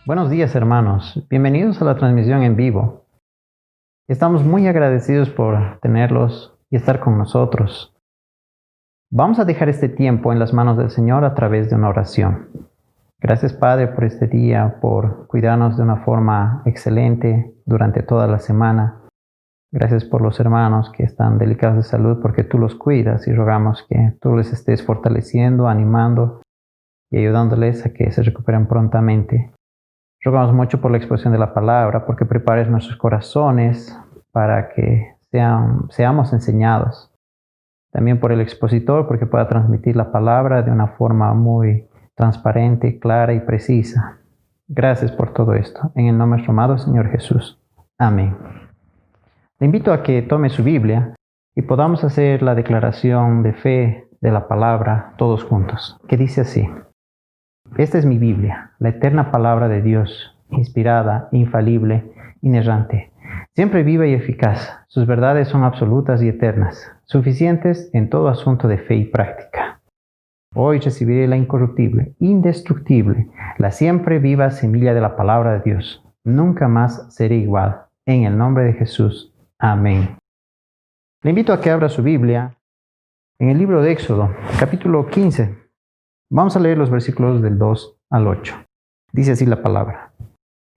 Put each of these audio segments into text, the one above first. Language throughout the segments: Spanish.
Buenos días, hermanos. Bienvenidos a la transmisión en vivo. Estamos muy agradecidos por tenerlos y estar con nosotros. Vamos a dejar este tiempo en las manos del Señor a través de una oración. Gracias, Padre, por este día, por cuidarnos de una forma excelente durante toda la semana. Gracias por los hermanos que están delicados de salud, porque tú los cuidas y rogamos que tú les estés fortaleciendo, animando y ayudándoles a que se recuperen prontamente. Rogamos mucho por la exposición de la palabra, porque prepares nuestros corazones para que seamos enseñados. También por el expositor, porque pueda transmitir la palabra de una forma muy transparente, clara y precisa. Gracias por todo esto. En el nombre de nuestro amado Señor Jesús. Amén. Le invito a que tome su Biblia y podamos hacer la declaración de fe de la palabra todos juntos, que dice así: Esta es mi Biblia, la eterna palabra de Dios, inspirada, infalible, inerrante, siempre viva y eficaz. Sus verdades son absolutas y eternas, suficientes en todo asunto de fe y práctica. Hoy recibiré la incorruptible, indestructible, la siempre viva semilla de la palabra de Dios. Nunca más seré igual. En el nombre de Jesús. Amén. Le invito a que abra su Biblia en el libro de Éxodo, capítulo 15. Vamos a leer los versículos del 2 al 8. Dice así la palabra: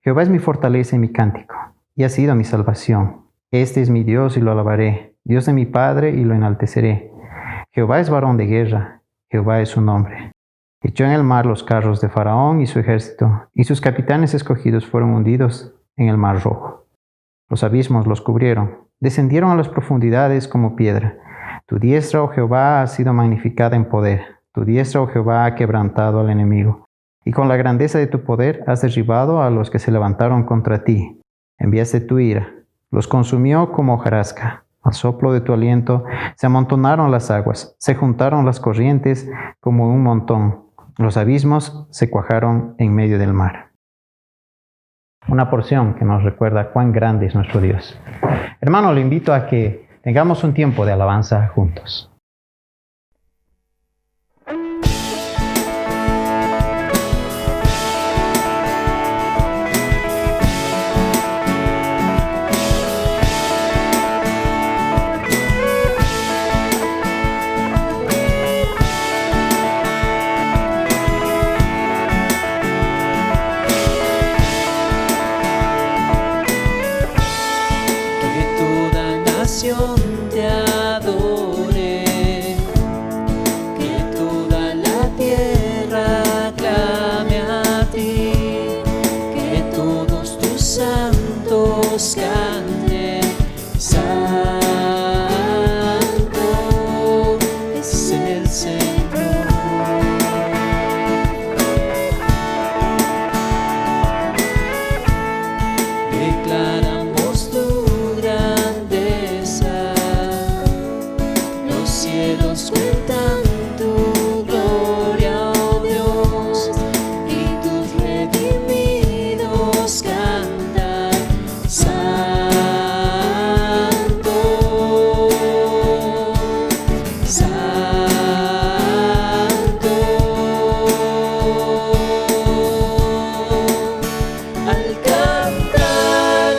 Jehová es mi fortaleza y mi cántico, y ha sido mi salvación. Este es mi Dios y lo alabaré, Dios de mi Padre y lo enalteceré. Jehová es varón de guerra, Jehová es su nombre. Echó en el mar los carros de Faraón y su ejército, y sus capitanes escogidos fueron hundidos en el mar rojo. Los abismos los cubrieron, descendieron a las profundidades como piedra. Tu diestra, oh Jehová, ha sido magnificada en poder. Tu diestra, oh Jehová, ha quebrantado al enemigo. Y con la grandeza de tu poder has derribado a los que se levantaron contra ti. Enviaste tu ira, los consumió como hojarasca. Al soplo de tu aliento se amontonaron las aguas, se juntaron las corrientes como un montón. Los abismos se cuajaron en medio del mar. Una porción que nos recuerda cuán grande es nuestro Dios. Hermano, le invito a que tengamos un tiempo de alabanza juntos. Te adore, que toda la tierra clame a ti, que todos tus santos canten, Santo es el Señor. Declaramos tu cielos cuentan tu gloria, oh Dios, y tus redimidos cantan, Santo, Santo. Al cantar,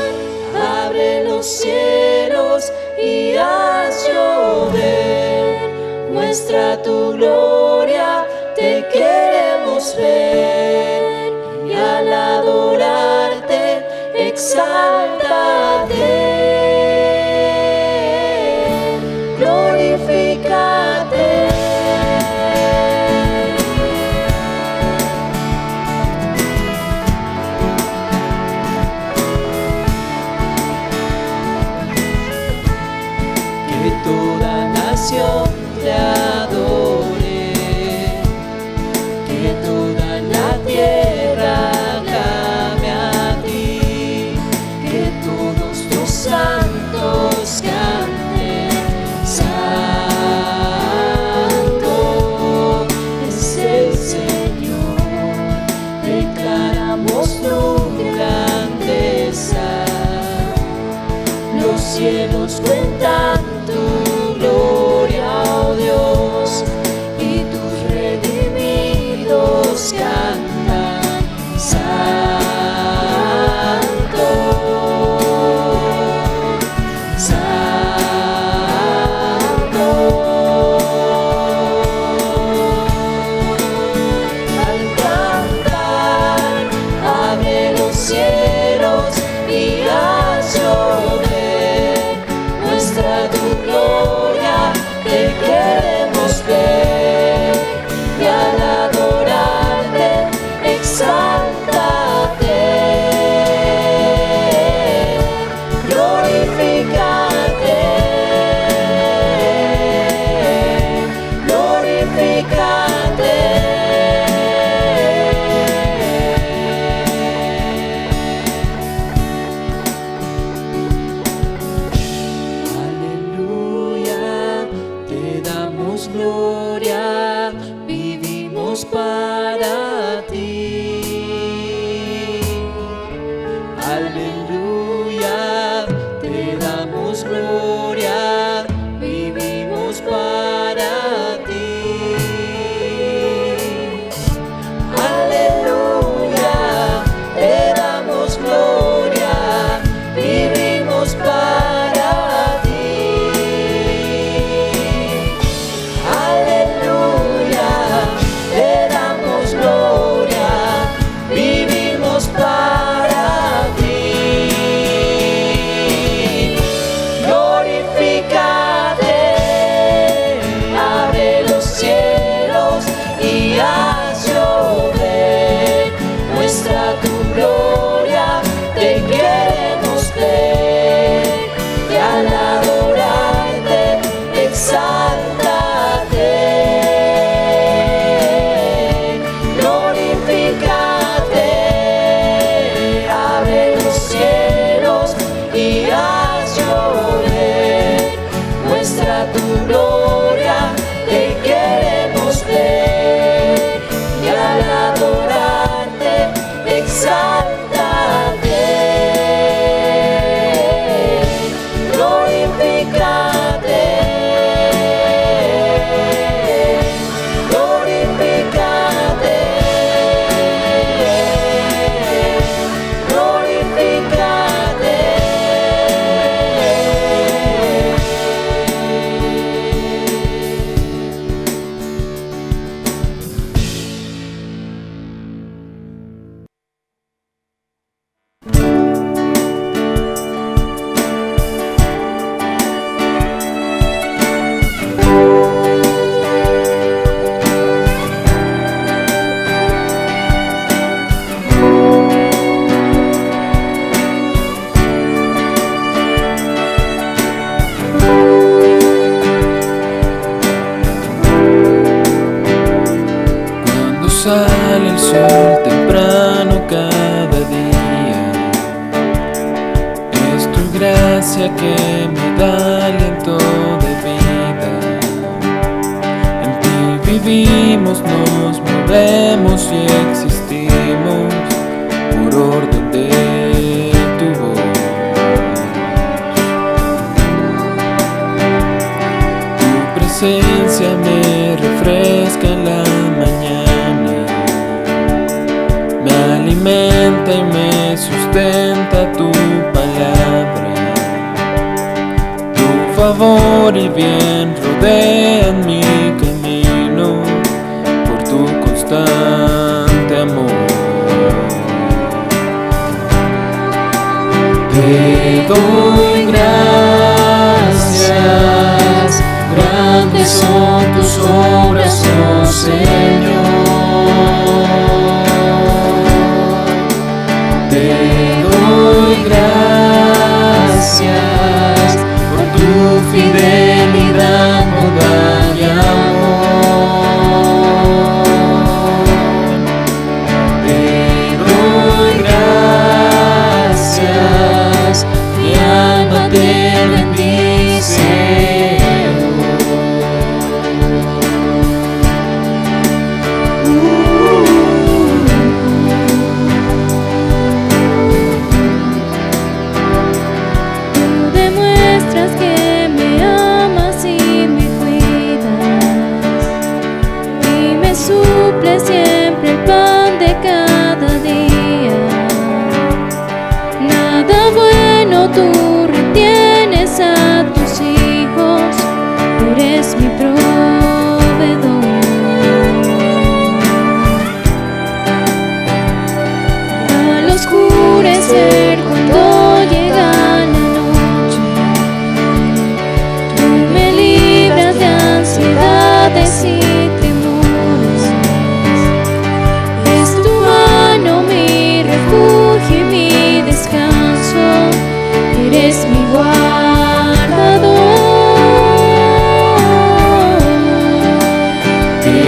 abre los cielos y haz llover. Muestra tu gloria, te queremos ver, y al adorarte, exáltate, glorifícate. Que toda nación te adore, que toda la tierra clame a ti, que todos tus santos canten, Santo es el Señor. Declaramos tu grandeza, los cielos cuentan tu gloria, oh Dios, y tus redimidos cantan, Santo. Aleluya, te damos gloria, vivimos para ti. Aleluya, te damos gloria, vivimos para ti. Aleluya, te damos gloria, vivimos para ti. Glorifícate, abre los cielos y haz llover. Muestra tu gloria, te queremos ver, y al adorarte, exáltate. Glorifícate, abre los cielos y haz llover. Muestra tu gloria, te queremos ver, y al adorarte, exáltate. Glorifícate, glorifícate, Cuando sale el sol temprano cada día, es tu gracia que me da aliento de vida. En ti vivimos, nos movemos y existimos por orden de tu voz. Tu presencia me refresca en la mañana, me alimenta y me sustenta tu palabra. Tu favor y bien rodean mi camino por tu constante amor. Te doy gracias, grandes son tus obras, oh Señor. Te doy gracias por tu fidelidad, bondad y amor. Te doy gracias, mi alma te bendice. Tú demuestras que me amas y me cuidas, y me suples siempre el pan de cada día. Nada bueno tú retienes a tus hijos, tú eres mi proveedor. Al oscurecer cuando llega la noche, tú me libras de ansiedades y temores. Es tu mano mi refugio y mi descanso, eres mi guardador. Te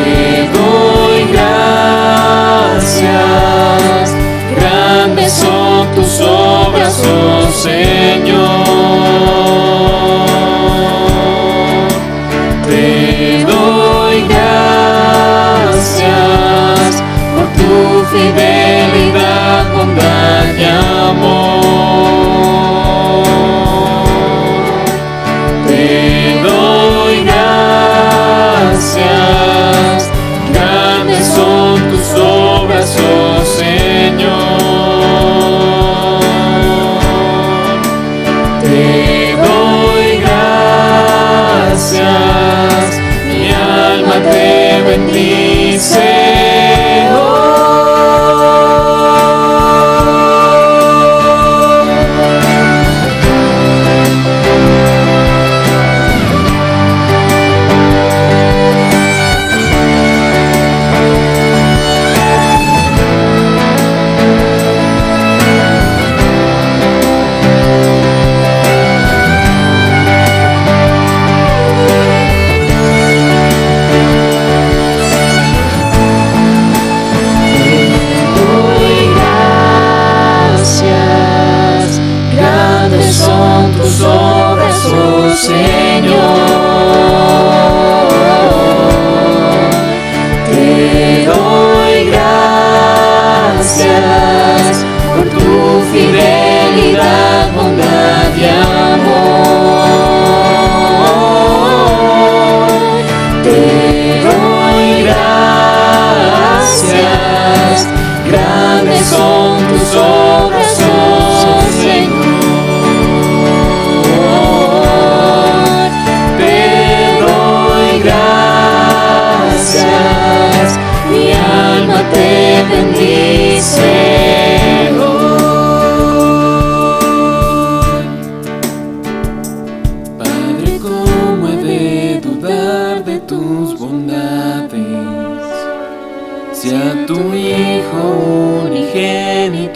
doy gracias, grandes son tus obras, oh Señor. Te doy gracias por tu fidelidad, bondad y amor.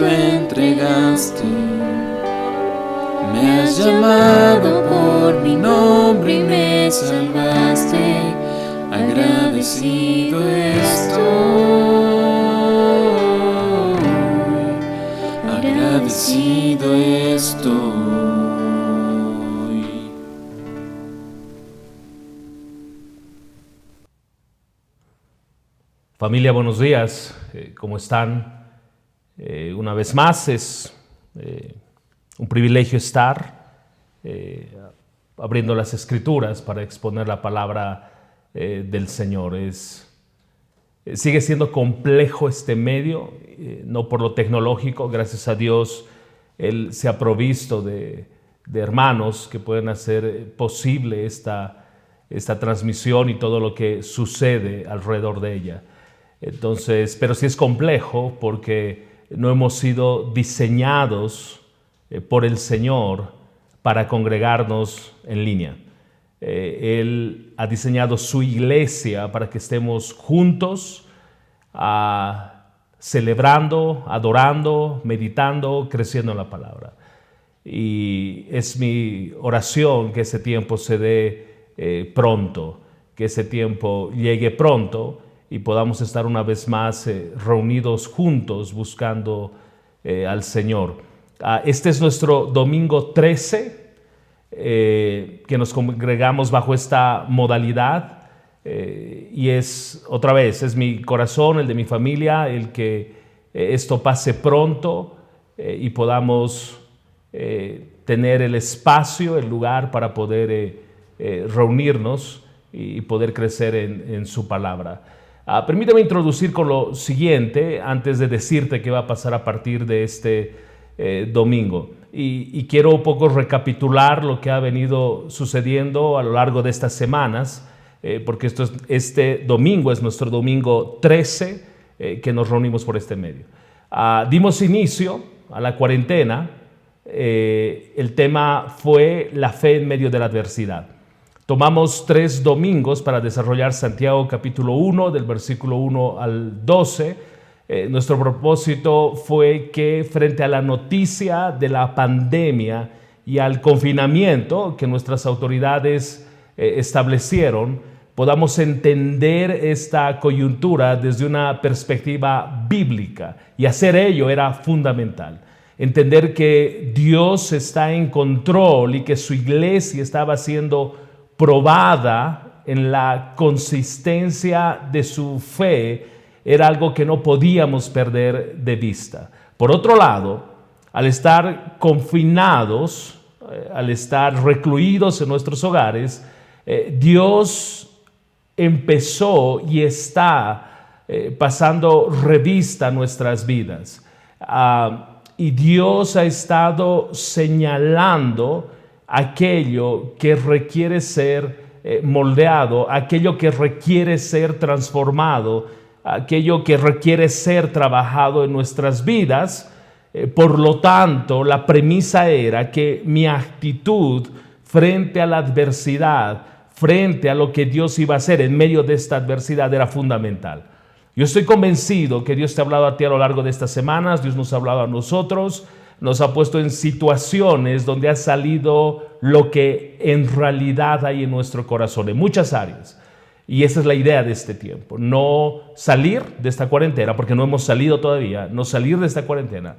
tú entregaste. Me has llamado por mi nombre y me salvaste. Agradecido estoy. Agradecido estoy. Familia, buenos días. ¿Cómo están? Una vez más es un privilegio estar abriendo las Escrituras para exponer la palabra del Señor. Sigue siendo complejo este medio, no por lo tecnológico. Gracias a Dios, Él se ha provisto de hermanos que pueden hacer posible esta transmisión y todo lo que sucede alrededor de ella. Entonces, pero sí es complejo porque no hemos sido diseñados por el Señor para congregarnos en línea. Él ha diseñado su iglesia para que estemos juntos, celebrando, adorando, meditando, creciendo en la palabra. Y es mi oración que ese tiempo se dé pronto, que ese tiempo llegue pronto y podamos estar una vez más reunidos juntos buscando al Señor. Este es nuestro domingo 13, que nos congregamos bajo esta modalidad, y es mi corazón, el de mi familia, el que esto pase pronto y podamos tener el espacio, el lugar para poder reunirnos y poder crecer en su palabra. Permítame introducir con lo siguiente antes de decirte qué va a pasar a partir de este domingo. Y quiero un poco recapitular lo que ha venido sucediendo a lo largo de estas semanas, porque este domingo es nuestro domingo 13 que nos reunimos por este medio. Dimos inicio a la cuarentena. El tema fue la fe en medio de la adversidad. Tomamos 3 domingos para desarrollar Santiago capítulo 1, del versículo 1 al 12. Nuestro propósito fue que frente a la noticia de la pandemia y al confinamiento que nuestras autoridades establecieron, podamos entender esta coyuntura desde una perspectiva bíblica. Y hacer ello era fundamental. Entender que Dios está en control y que su iglesia estaba siendo probada en la consistencia de su fe era algo que no podíamos perder de vista. Por otro lado, al estar confinados, al estar recluidos en nuestros hogares, Dios empezó y está pasando revista a nuestras vidas. Y Dios ha estado señalando aquello que requiere ser moldeado, aquello que requiere ser transformado, aquello que requiere ser trabajado en nuestras vidas. Por lo tanto, la premisa era que mi actitud frente a la adversidad, frente a lo que Dios iba a hacer en medio de esta adversidad, era fundamental. Yo estoy convencido que Dios te ha hablado a ti a lo largo de estas semanas. Dios nos ha hablado a nosotros, nos ha puesto en situaciones donde ha salido lo que en realidad hay en nuestro corazón, en muchas áreas. Y esa es la idea de este tiempo, no salir de esta cuarentena, porque no hemos salido todavía, no salir de esta cuarentena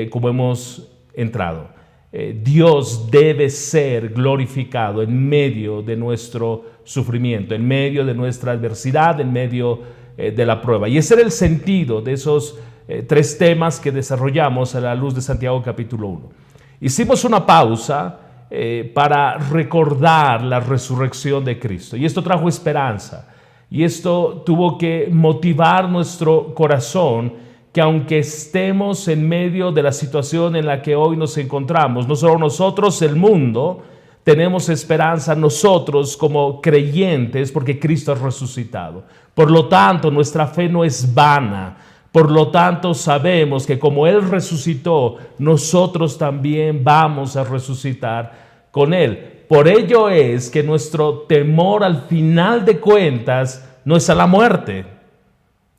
como hemos entrado. Dios debe ser glorificado en medio de nuestro sufrimiento, en medio de nuestra adversidad, en medio de la prueba. Y ese era el sentido de esos 3 temas que desarrollamos a la luz de Santiago capítulo 1. Hicimos una pausa para recordar la resurrección de Cristo, y esto trajo esperanza, y esto tuvo que motivar nuestro corazón, que aunque estemos en medio de la situación en la que hoy nos encontramos, no solo nosotros, el mundo, tenemos esperanza nosotros como creyentes, porque Cristo ha resucitado. Por lo tanto, nuestra fe no es vana. Por lo tanto, sabemos que como Él resucitó, nosotros también vamos a resucitar con Él. Por ello es que nuestro temor al final de cuentas no es a la muerte.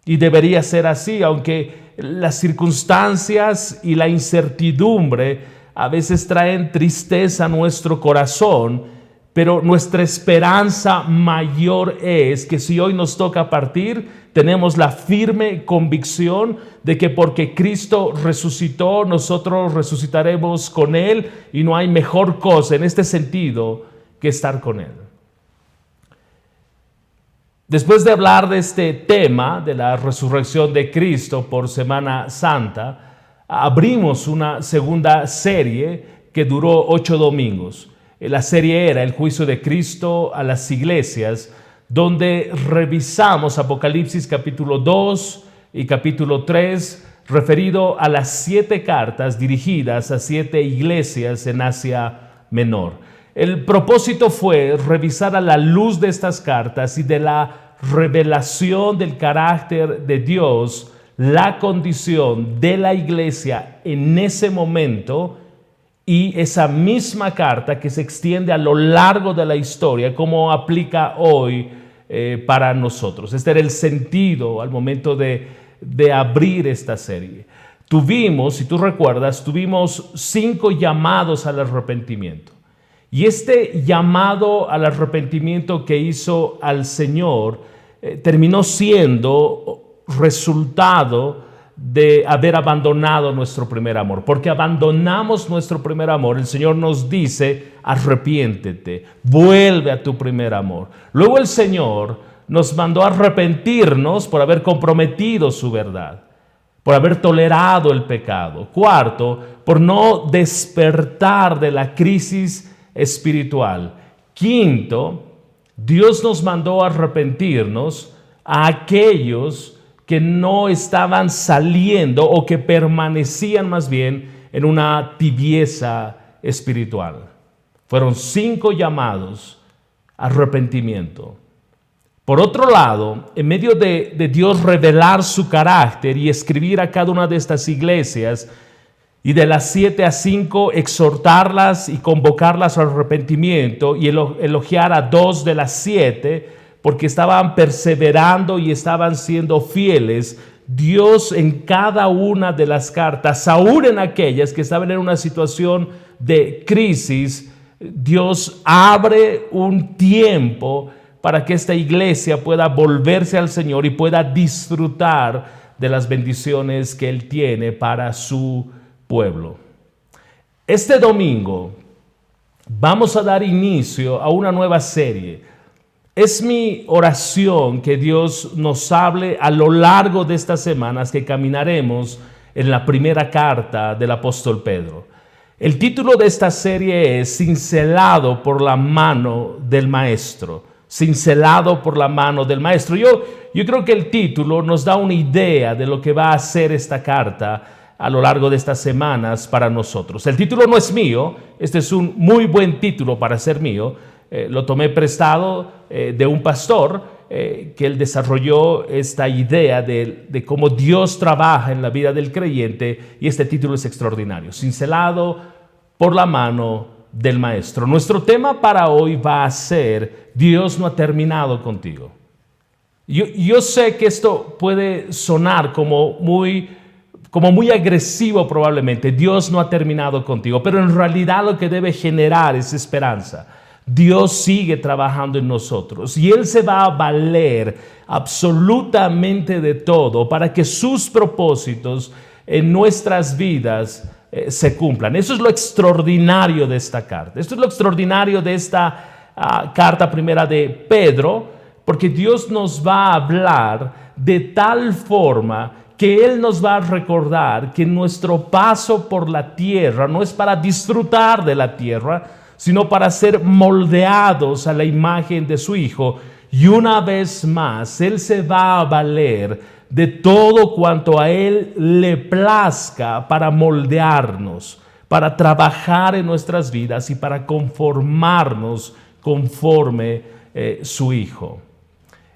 Y debería ser así, aunque las circunstancias y la incertidumbre a veces traen tristeza a nuestro corazón, pero nuestra esperanza mayor es que si hoy nos toca partir, tenemos la firme convicción de que porque Cristo resucitó, nosotros resucitaremos con Él, y no hay mejor cosa en este sentido que estar con Él. Después de hablar de este tema de la resurrección de Cristo por Semana Santa, abrimos una segunda serie que duró 8 domingos. La serie era el juicio de Cristo a las iglesias, donde revisamos Apocalipsis capítulo 2 y capítulo 3, referido a las 7 cartas dirigidas a 7 iglesias en Asia Menor. El propósito fue revisar a la luz de estas cartas y de la revelación del carácter de Dios, la condición de la iglesia en ese momento y esa misma carta que se extiende a lo largo de la historia, como aplica hoy para nosotros. Este era el sentido al momento de abrir esta serie. Si tú recuerdas, tuvimos 5 llamados al arrepentimiento. Y este llamado al arrepentimiento que hizo al Señor terminó siendo resultado de haber abandonado nuestro primer amor. Porque abandonamos nuestro primer amor, el Señor nos dice: arrepiéntete, vuelve a tu primer amor. Luego el Señor nos mandó a arrepentirnos por haber comprometido su verdad, por haber tolerado el pecado. 4, por no despertar de la crisis espiritual. 5, Dios nos mandó a arrepentirnos a aquellos que no estaban saliendo o que permanecían más bien en una tibieza espiritual. Fueron 5 llamados a arrepentimiento. Por otro lado, en medio de Dios revelar su carácter y escribir a cada una de estas iglesias, y de las 7 a 5 exhortarlas y convocarlas al arrepentimiento, y elogiar a 2 de las 7 porque estaban perseverando y estaban siendo fieles. Dios en cada una de las cartas, aún en aquellas que estaban en una situación de crisis, Dios abre un tiempo para que esta iglesia pueda volverse al Señor y pueda disfrutar de las bendiciones que Él tiene para su pueblo. Este domingo vamos a dar inicio a una nueva serie. Es mi oración que Dios nos hable a lo largo de estas semanas que caminaremos en la primera carta del apóstol Pedro. El título de esta serie es Cincelado por la mano del Maestro. Cincelado por la mano del Maestro. Yo creo que el título nos da una idea de lo que va a ser esta carta a lo largo de estas semanas para nosotros. El título no es mío, este es un muy buen título para ser mío. Lo tomé prestado de un pastor que él desarrolló esta idea de cómo Dios trabaja en la vida del creyente, y este título es extraordinario: Cincelado por la mano del Maestro. Nuestro tema para hoy va a ser: Dios no ha terminado contigo. Yo sé que esto puede sonar como muy agresivo probablemente. Dios no ha terminado contigo, pero en realidad lo que debe generar es esperanza. Dios sigue trabajando en nosotros y Él se va a valer absolutamente de todo para que sus propósitos en nuestras vidas se cumplan. Eso es lo extraordinario de esta carta. Esto es lo extraordinario de esta carta primera de Pedro, porque Dios nos va a hablar de tal forma que Él nos va a recordar que nuestro paso por la tierra no es para disfrutar de la tierra, sino para ser moldeados a la imagen de su Hijo. Y una vez más, Él se va a valer de todo cuanto a Él le plazca para moldearnos, para trabajar en nuestras vidas y para conformarnos conforme su Hijo.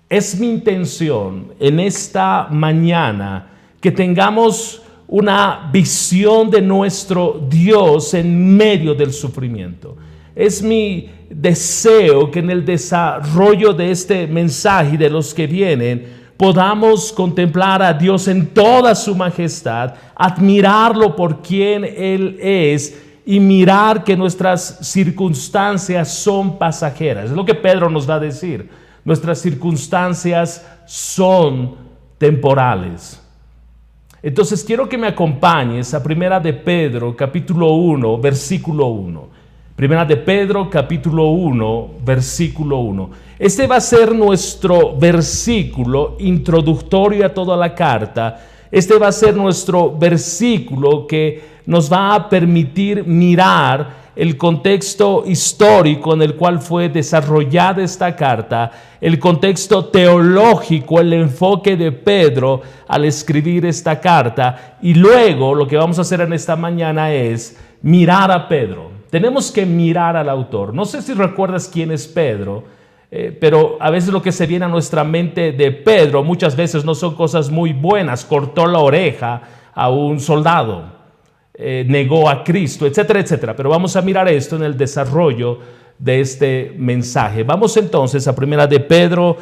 Es mi intención en esta mañana que tengamos una visión de nuestro Dios en medio del sufrimiento. Es mi deseo que en el desarrollo de este mensaje y de los que vienen podamos contemplar a Dios en toda su majestad, admirarlo por quien Él es y mirar que nuestras circunstancias son pasajeras. Es lo que Pedro nos va a decir. Nuestras circunstancias son temporales. Entonces quiero que me acompañes a Primera de Pedro, capítulo 1, versículo 1. Primera de Pedro, capítulo 1, versículo 1. Este va a ser nuestro versículo introductorio a toda la carta. Este va a ser nuestro versículo que nos va a permitir mirar el contexto histórico en el cual fue desarrollada esta carta, el contexto teológico, el enfoque de Pedro al escribir esta carta, y luego lo que vamos a hacer en esta mañana es mirar a Pedro. Tenemos que mirar al autor. No sé si recuerdas quién es Pedro, pero a veces lo que se viene a nuestra mente de Pedro muchas veces no son cosas muy buenas. Cortó la oreja a un soldado, negó a Cristo, etcétera, etcétera. Pero vamos a mirar esto en el desarrollo de este mensaje. Vamos entonces a Primera de Pedro,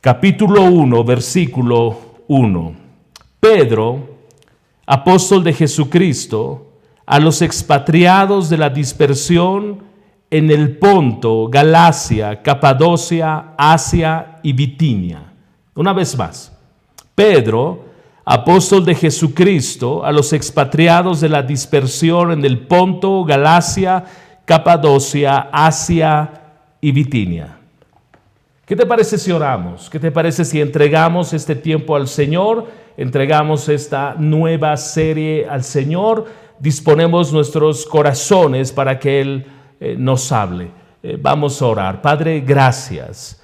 capítulo 1, versículo 1. Pedro, apóstol de Jesucristo, a los expatriados de la dispersión en el Ponto, Galacia, Capadocia, Asia y Bitinia. Una vez más, Pedro, apóstol de Jesucristo, a los expatriados de la dispersión en el Ponto, Galacia, Capadocia, Asia y Bitinia. ¿Qué te parece si oramos? ¿Qué te parece si entregamos este tiempo al Señor? Entregamos esta nueva serie al Señor. Disponemos nuestros corazones para que Él nos hable. Vamos a orar. Padre, gracias.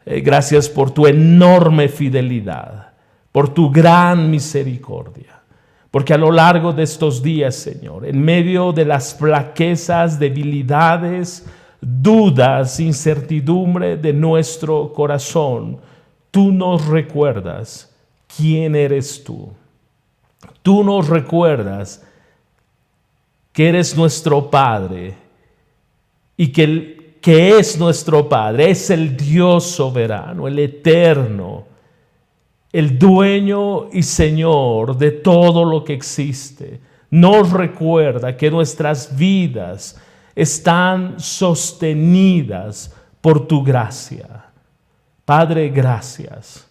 Gracias por tu enorme fidelidad, por tu gran misericordia. Porque a lo largo de estos días, Señor, en medio de las flaquezas, debilidades, dudas, incertidumbre de nuestro corazón, tú nos recuerdas quién eres tú. Tú nos recuerdas que eres nuestro Padre y que es nuestro Padre, es el Dios soberano, el eterno, el dueño y Señor de todo lo que existe. Nos recuerda que nuestras vidas están sostenidas por tu gracia. Padre, gracias,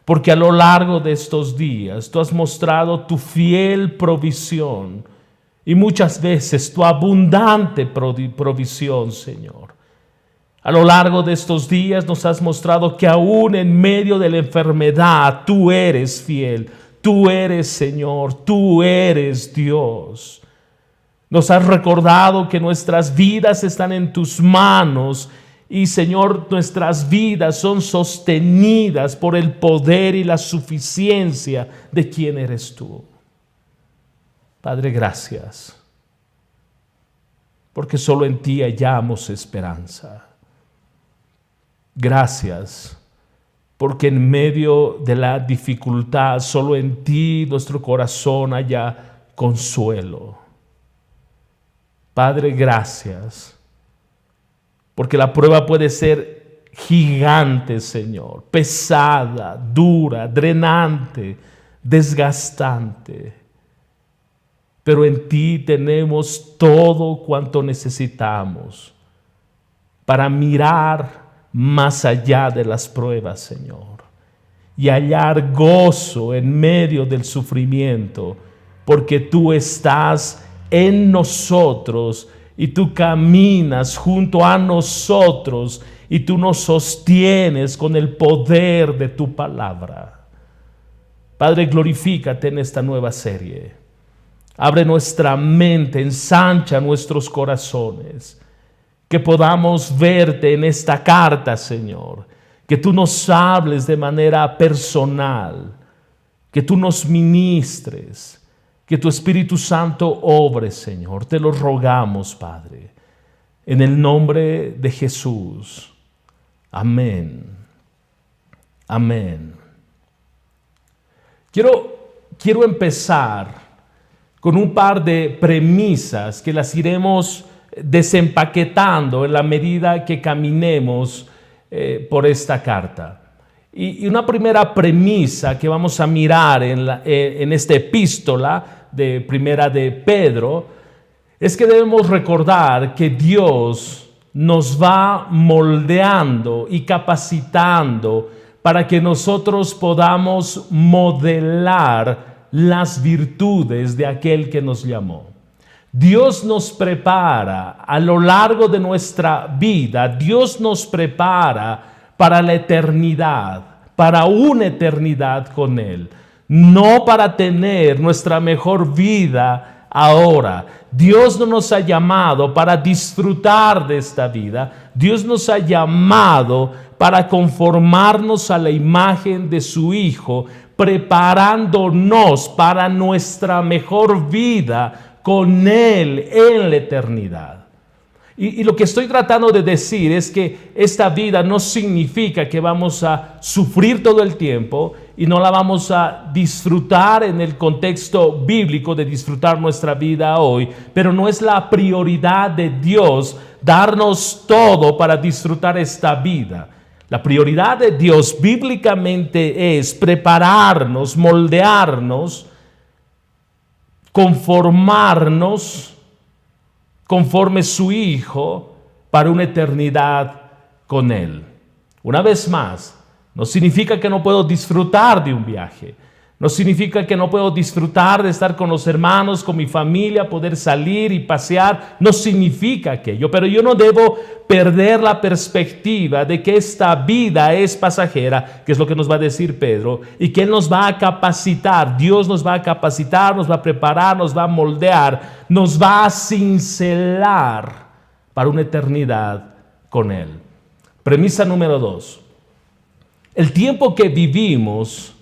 porque a lo largo de estos días tú has mostrado tu fiel provisión y muchas veces tu abundante provisión, Señor. A lo largo de estos días nos has mostrado que aún en medio de la enfermedad tú eres fiel, tú eres Señor, tú eres Dios. Nos has recordado que nuestras vidas están en tus manos y, Señor, nuestras vidas son sostenidas por el poder y la suficiencia de quien eres tú. Padre, gracias, porque solo en ti hallamos esperanza. Gracias, porque en medio de la dificultad, solo en ti nuestro corazón haya consuelo. Padre, gracias, porque la prueba puede ser gigante, Señor, pesada, dura, drenante, desgastante. Pero en ti tenemos todo cuanto necesitamos para mirar más allá de las pruebas, Señor, y hallar gozo en medio del sufrimiento, porque tú estás en nosotros y tú caminas junto a nosotros y tú nos sostienes con el poder de tu palabra. Padre, glorifícate en esta nueva serie. Abre nuestra mente, ensancha nuestros corazones, que podamos verte en esta carta, Señor, que tú nos hables de manera personal, que tú nos ministres, que tu Espíritu Santo obre, Señor. Te lo rogamos, Padre, en el nombre de Jesús. Amén. Amén. Quiero empezar con un par de premisas que las iremos desempaquetando en la medida que caminemos por esta carta. Y una primera premisa que vamos a mirar en esta epístola de Primera de Pedro es que debemos recordar que Dios nos va moldeando y capacitando para que nosotros podamos modelar las virtudes de aquel que nos llamó. Dios nos prepara a lo largo de nuestra vida, Dios nos prepara para la eternidad, para una eternidad con Él, no para tener nuestra mejor vida ahora. Dios no nos ha llamado para disfrutar de esta vida, Dios nos ha llamado para conformarnos a la imagen de su Hijo, preparándonos para nuestra mejor vida con Él en la eternidad. Y lo que estoy tratando de decir es que esta vida no significa que vamos a sufrir todo el tiempo y no la vamos a disfrutar en el contexto bíblico de disfrutar nuestra vida hoy, pero no es la prioridad de Dios darnos todo para disfrutar esta vida. La prioridad de Dios bíblicamente es prepararnos, moldearnos, conformarnos conforme su Hijo para una eternidad con Él. Una vez más, no significa que no puedo disfrutar de un viaje. No significa que no puedo disfrutar de estar con los hermanos, con mi familia, poder salir y pasear. No significa aquello, pero yo no debo perder la perspectiva de que esta vida es pasajera, que es lo que nos va a decir Pedro, y que Él nos va a capacitar. Dios nos va a capacitar, nos va a preparar, nos va a moldear, nos va a cincelar para una eternidad con Él. Premisa número 2. El tiempo que vivimos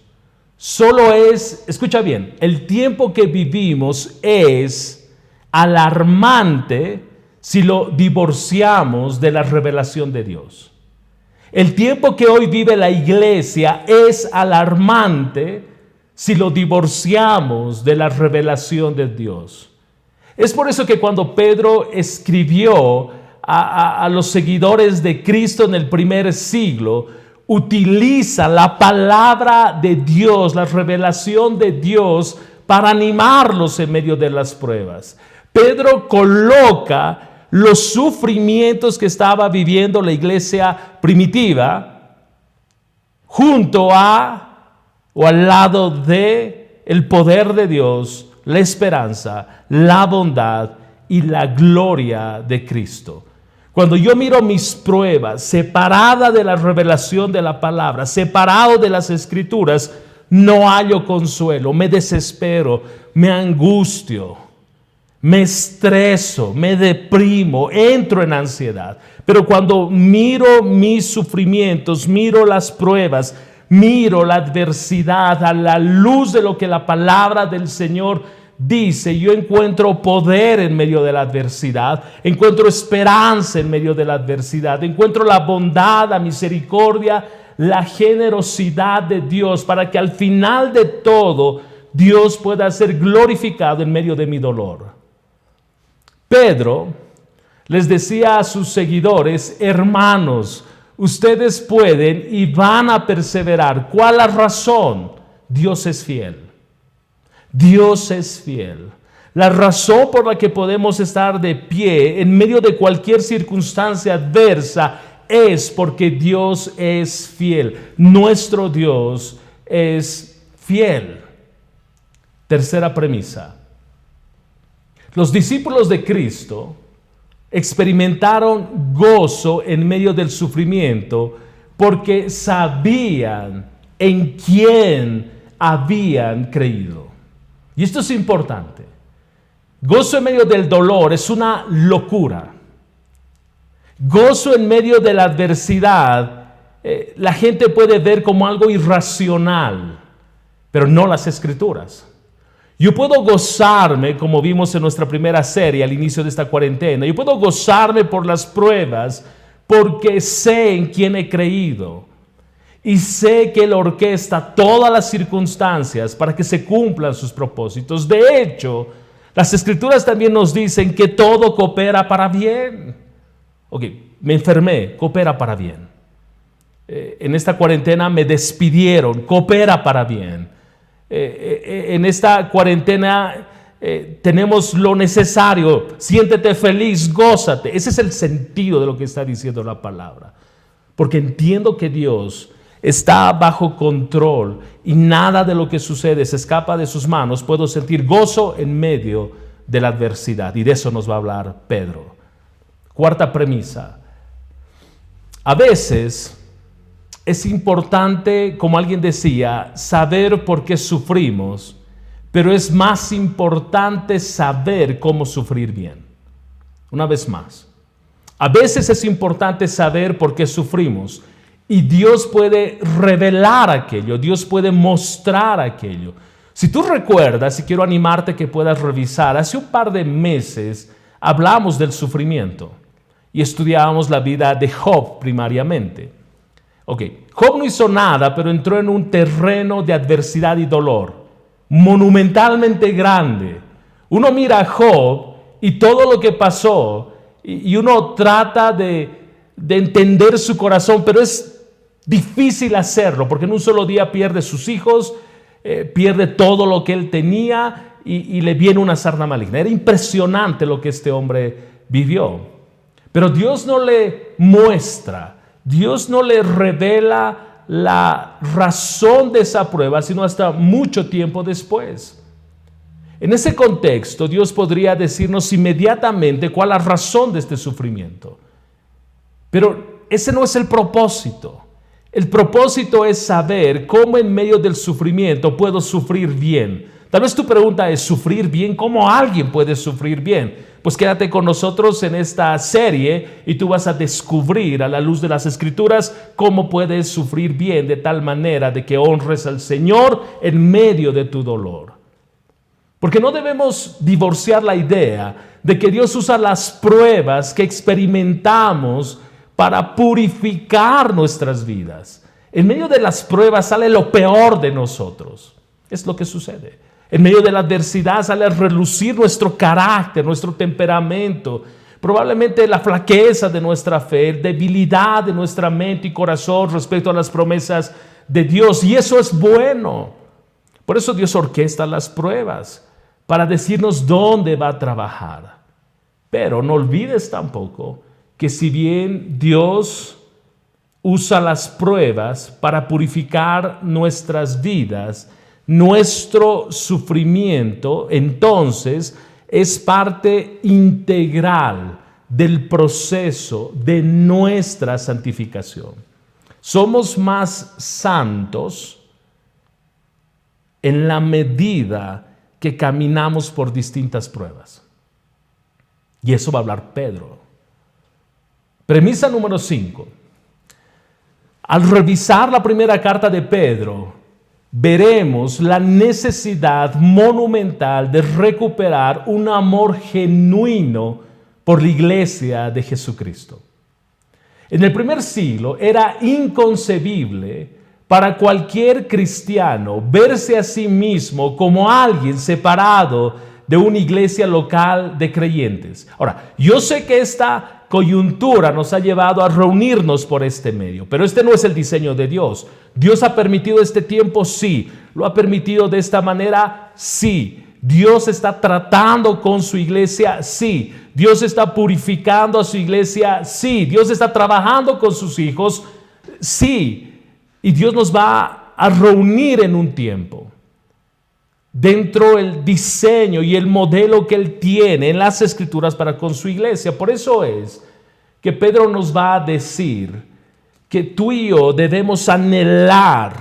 solo es, escucha bien, el tiempo que vivimos es alarmante si lo divorciamos de la revelación de Dios. El tiempo que hoy vive la iglesia es alarmante si lo divorciamos de la revelación de Dios. Es por eso que cuando Pedro escribió a los seguidores de Cristo en el primer siglo, utiliza la palabra de Dios, la revelación de Dios para animarlos en medio de las pruebas. Pedro coloca los sufrimientos que estaba viviendo la iglesia primitiva junto a o al lado de el poder de Dios, la esperanza, la bondad y la gloria de Cristo. Cuando yo miro mis pruebas separada de la revelación de la palabra, separado de las escrituras, no hallo consuelo, me desespero, me angustio, me estreso, me deprimo, entro en ansiedad. Pero cuando miro mis sufrimientos, miro las pruebas, miro la adversidad a la luz de lo que la palabra del Señor dice, yo encuentro poder en medio de la adversidad, encuentro esperanza en medio de la adversidad, encuentro la bondad, la misericordia, la generosidad de Dios para que al final de todo Dios pueda ser glorificado en medio de mi dolor. Pedro les decía a sus seguidores, hermanos, ustedes pueden y van a perseverar. ¿Cuál es la razón? Dios es fiel. Dios es fiel. La razón por la que podemos estar de pie en medio de cualquier circunstancia adversa es porque Dios es fiel. Nuestro Dios es fiel. Tercera premisa. Los discípulos de Cristo experimentaron gozo en medio del sufrimiento porque sabían en quién habían creído. Y esto es importante. Gozo en medio del dolor es una locura. Gozo en medio de la adversidad, la gente puede ver como algo irracional, pero no las escrituras. Yo puedo gozarme, como vimos en nuestra primera serie al inicio de esta cuarentena, yo puedo gozarme por las pruebas porque sé en quién he creído. Y sé que Él orquesta todas las circunstancias para que se cumplan sus propósitos. De hecho, las Escrituras también nos dicen que todo coopera para bien. Ok, me enfermé, coopera para bien. En esta cuarentena me despidieron, coopera para bien. En esta cuarentena tenemos lo necesario, siéntete feliz, gózate. Ese es el sentido de lo que está diciendo la palabra. Porque entiendo que Dios está bajo control y nada de lo que sucede se escapa de sus manos. Puedo sentir gozo en medio de la adversidad, y de eso nos va a hablar Pedro. Cuarta premisa. A veces es importante, como alguien decía, saber por qué sufrimos, pero es más importante saber cómo sufrir bien. Una vez más, a veces es importante saber por qué sufrimos, y Dios puede revelar aquello, Dios puede mostrar aquello. Si tú recuerdas, y quiero animarte que puedas revisar, hace un par de meses hablamos del sufrimiento y estudiábamos la vida de Job primariamente. Job no hizo nada, pero entró en un terreno de adversidad y dolor, monumentalmente grande. Uno mira a Job y todo lo que pasó, y uno trata de entender su corazón, pero es difícil hacerlo, porque en un solo día pierde sus hijos, pierde todo lo que él tenía, y le viene una sarna maligna. Era impresionante lo que este hombre vivió. Pero Dios no le muestra, Dios no le revela la razón de esa prueba, sino hasta mucho tiempo después. En ese contexto, Dios podría decirnos inmediatamente cuál es la razón de este sufrimiento. Pero ese no es el propósito. El propósito es saber cómo en medio del sufrimiento puedo sufrir bien. Tal vez tu pregunta es, ¿sufrir bien? ¿Cómo alguien puede sufrir bien? Pues quédate con nosotros en esta serie y tú vas a descubrir a la luz de las Escrituras cómo puedes sufrir bien de tal manera de que honres al Señor en medio de tu dolor. Porque no debemos divorciar la idea de que Dios usa las pruebas que experimentamos para purificar nuestras vidas. En medio de las pruebas sale lo peor de nosotros. Es lo que sucede. En medio de la adversidad sale a relucir nuestro carácter, nuestro temperamento, probablemente la flaqueza de nuestra fe, debilidad de nuestra mente y corazón respecto a las promesas de Dios. Y eso es bueno. Por eso Dios orquesta las pruebas, para decirnos dónde va a trabajar. Pero no olvides tampoco que si bien Dios usa las pruebas para purificar nuestras vidas, nuestro sufrimiento entonces es parte integral del proceso de nuestra santificación. Somos más santos en la medida que caminamos por distintas pruebas. Y eso va a hablar Pedro. Premisa número 5. Al revisar la primera carta de Pedro, veremos la necesidad monumental de recuperar un amor genuino por la iglesia de Jesucristo. En el primer siglo era inconcebible para cualquier cristiano verse a sí mismo como alguien separado de una iglesia local de creyentes. Ahora, yo sé que esta coyuntura nos ha llevado a reunirnos por este medio, pero este no es el diseño de Dios. Dios ha permitido este tiempo, sí. Lo ha permitido de esta manera, sí. Dios está tratando con su iglesia, sí. Dios está purificando a su iglesia, sí. Dios está trabajando con sus hijos, sí. Y Dios nos va a reunir en un tiempo dentro del diseño y el modelo que Él tiene en las Escrituras para con su iglesia. Por eso es que Pedro nos va a decir que tú y yo debemos anhelar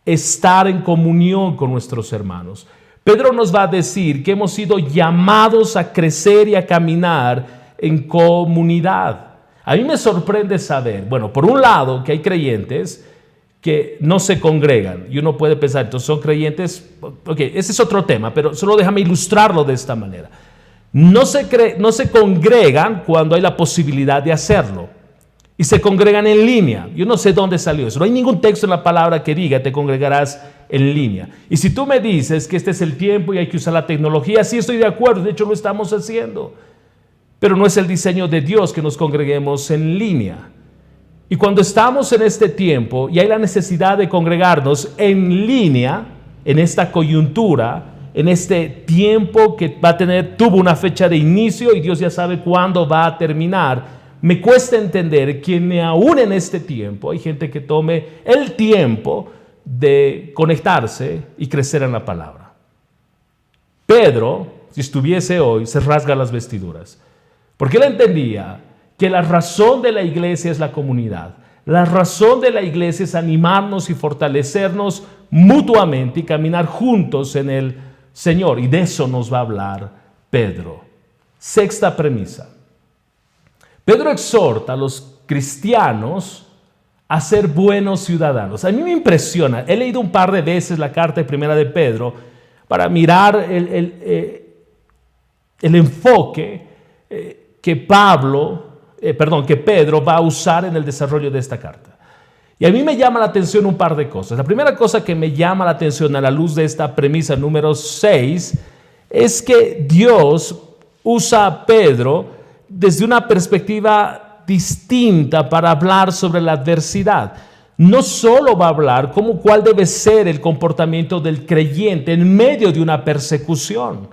estar en comunión con nuestros hermanos. Pedro nos va a decir que hemos sido llamados a crecer y a caminar en comunidad. A mí me sorprende saber, bueno, por un lado que hay creyentes que no se congregan, y uno puede pensar, entonces son creyentes, ese es otro tema, pero solo déjame ilustrarlo de esta manera. No se congregan cuando hay la posibilidad de hacerlo, y se congregan en línea. Yo no sé dónde salió eso, no hay ningún texto en la palabra que diga te congregarás en línea. Y si tú me dices que este es el tiempo y hay que usar la tecnología, sí estoy de acuerdo, de hecho lo estamos haciendo, pero no es el diseño de Dios que nos congreguemos en línea. Y cuando estamos en este tiempo y hay la necesidad de congregarnos en línea, en esta coyuntura, en este tiempo que tuvo una fecha de inicio y Dios ya sabe cuándo va a terminar, me cuesta entender que aún en este tiempo hay gente que tome el tiempo de conectarse y crecer en la palabra. Pedro, si estuviese hoy, se rasga las vestiduras, porque él entendía que la razón de la iglesia es la comunidad. La razón de la iglesia es animarnos y fortalecernos mutuamente y caminar juntos en el Señor. Y de eso nos va a hablar Pedro. Sexta premisa. Pedro exhorta a los cristianos a ser buenos ciudadanos. A mí me impresiona. He leído un par de veces la carta primera de Pedro para mirar el enfoque que Pedro va a usar en el desarrollo de esta carta. Y a mí me llama la atención un par de cosas. La primera cosa que me llama la atención a la luz de esta premisa número 6 es que Dios usa a Pedro desde una perspectiva distinta para hablar sobre la adversidad. No solo va a hablar cuál debe ser el comportamiento del creyente en medio de una persecución,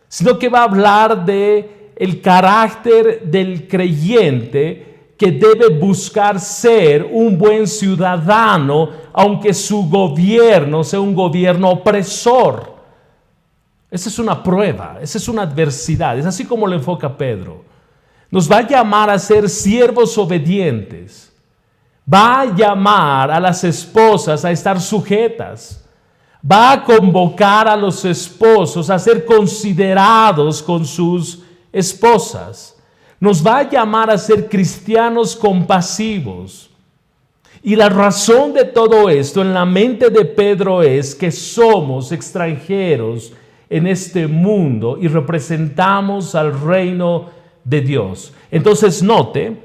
sino que va a hablar de el carácter del creyente que debe buscar ser un buen ciudadano, aunque su gobierno sea un gobierno opresor. Esa es una prueba, esa es una adversidad, es así como lo enfoca Pedro. Nos va a llamar a ser siervos obedientes, va a llamar a las esposas a estar sujetas, va a convocar a los esposos a ser considerados con sus esposas, nos va a llamar a ser cristianos compasivos. Y la razón de todo esto en la mente de Pedro es que somos extranjeros en este mundo y representamos al reino de Dios. Entonces note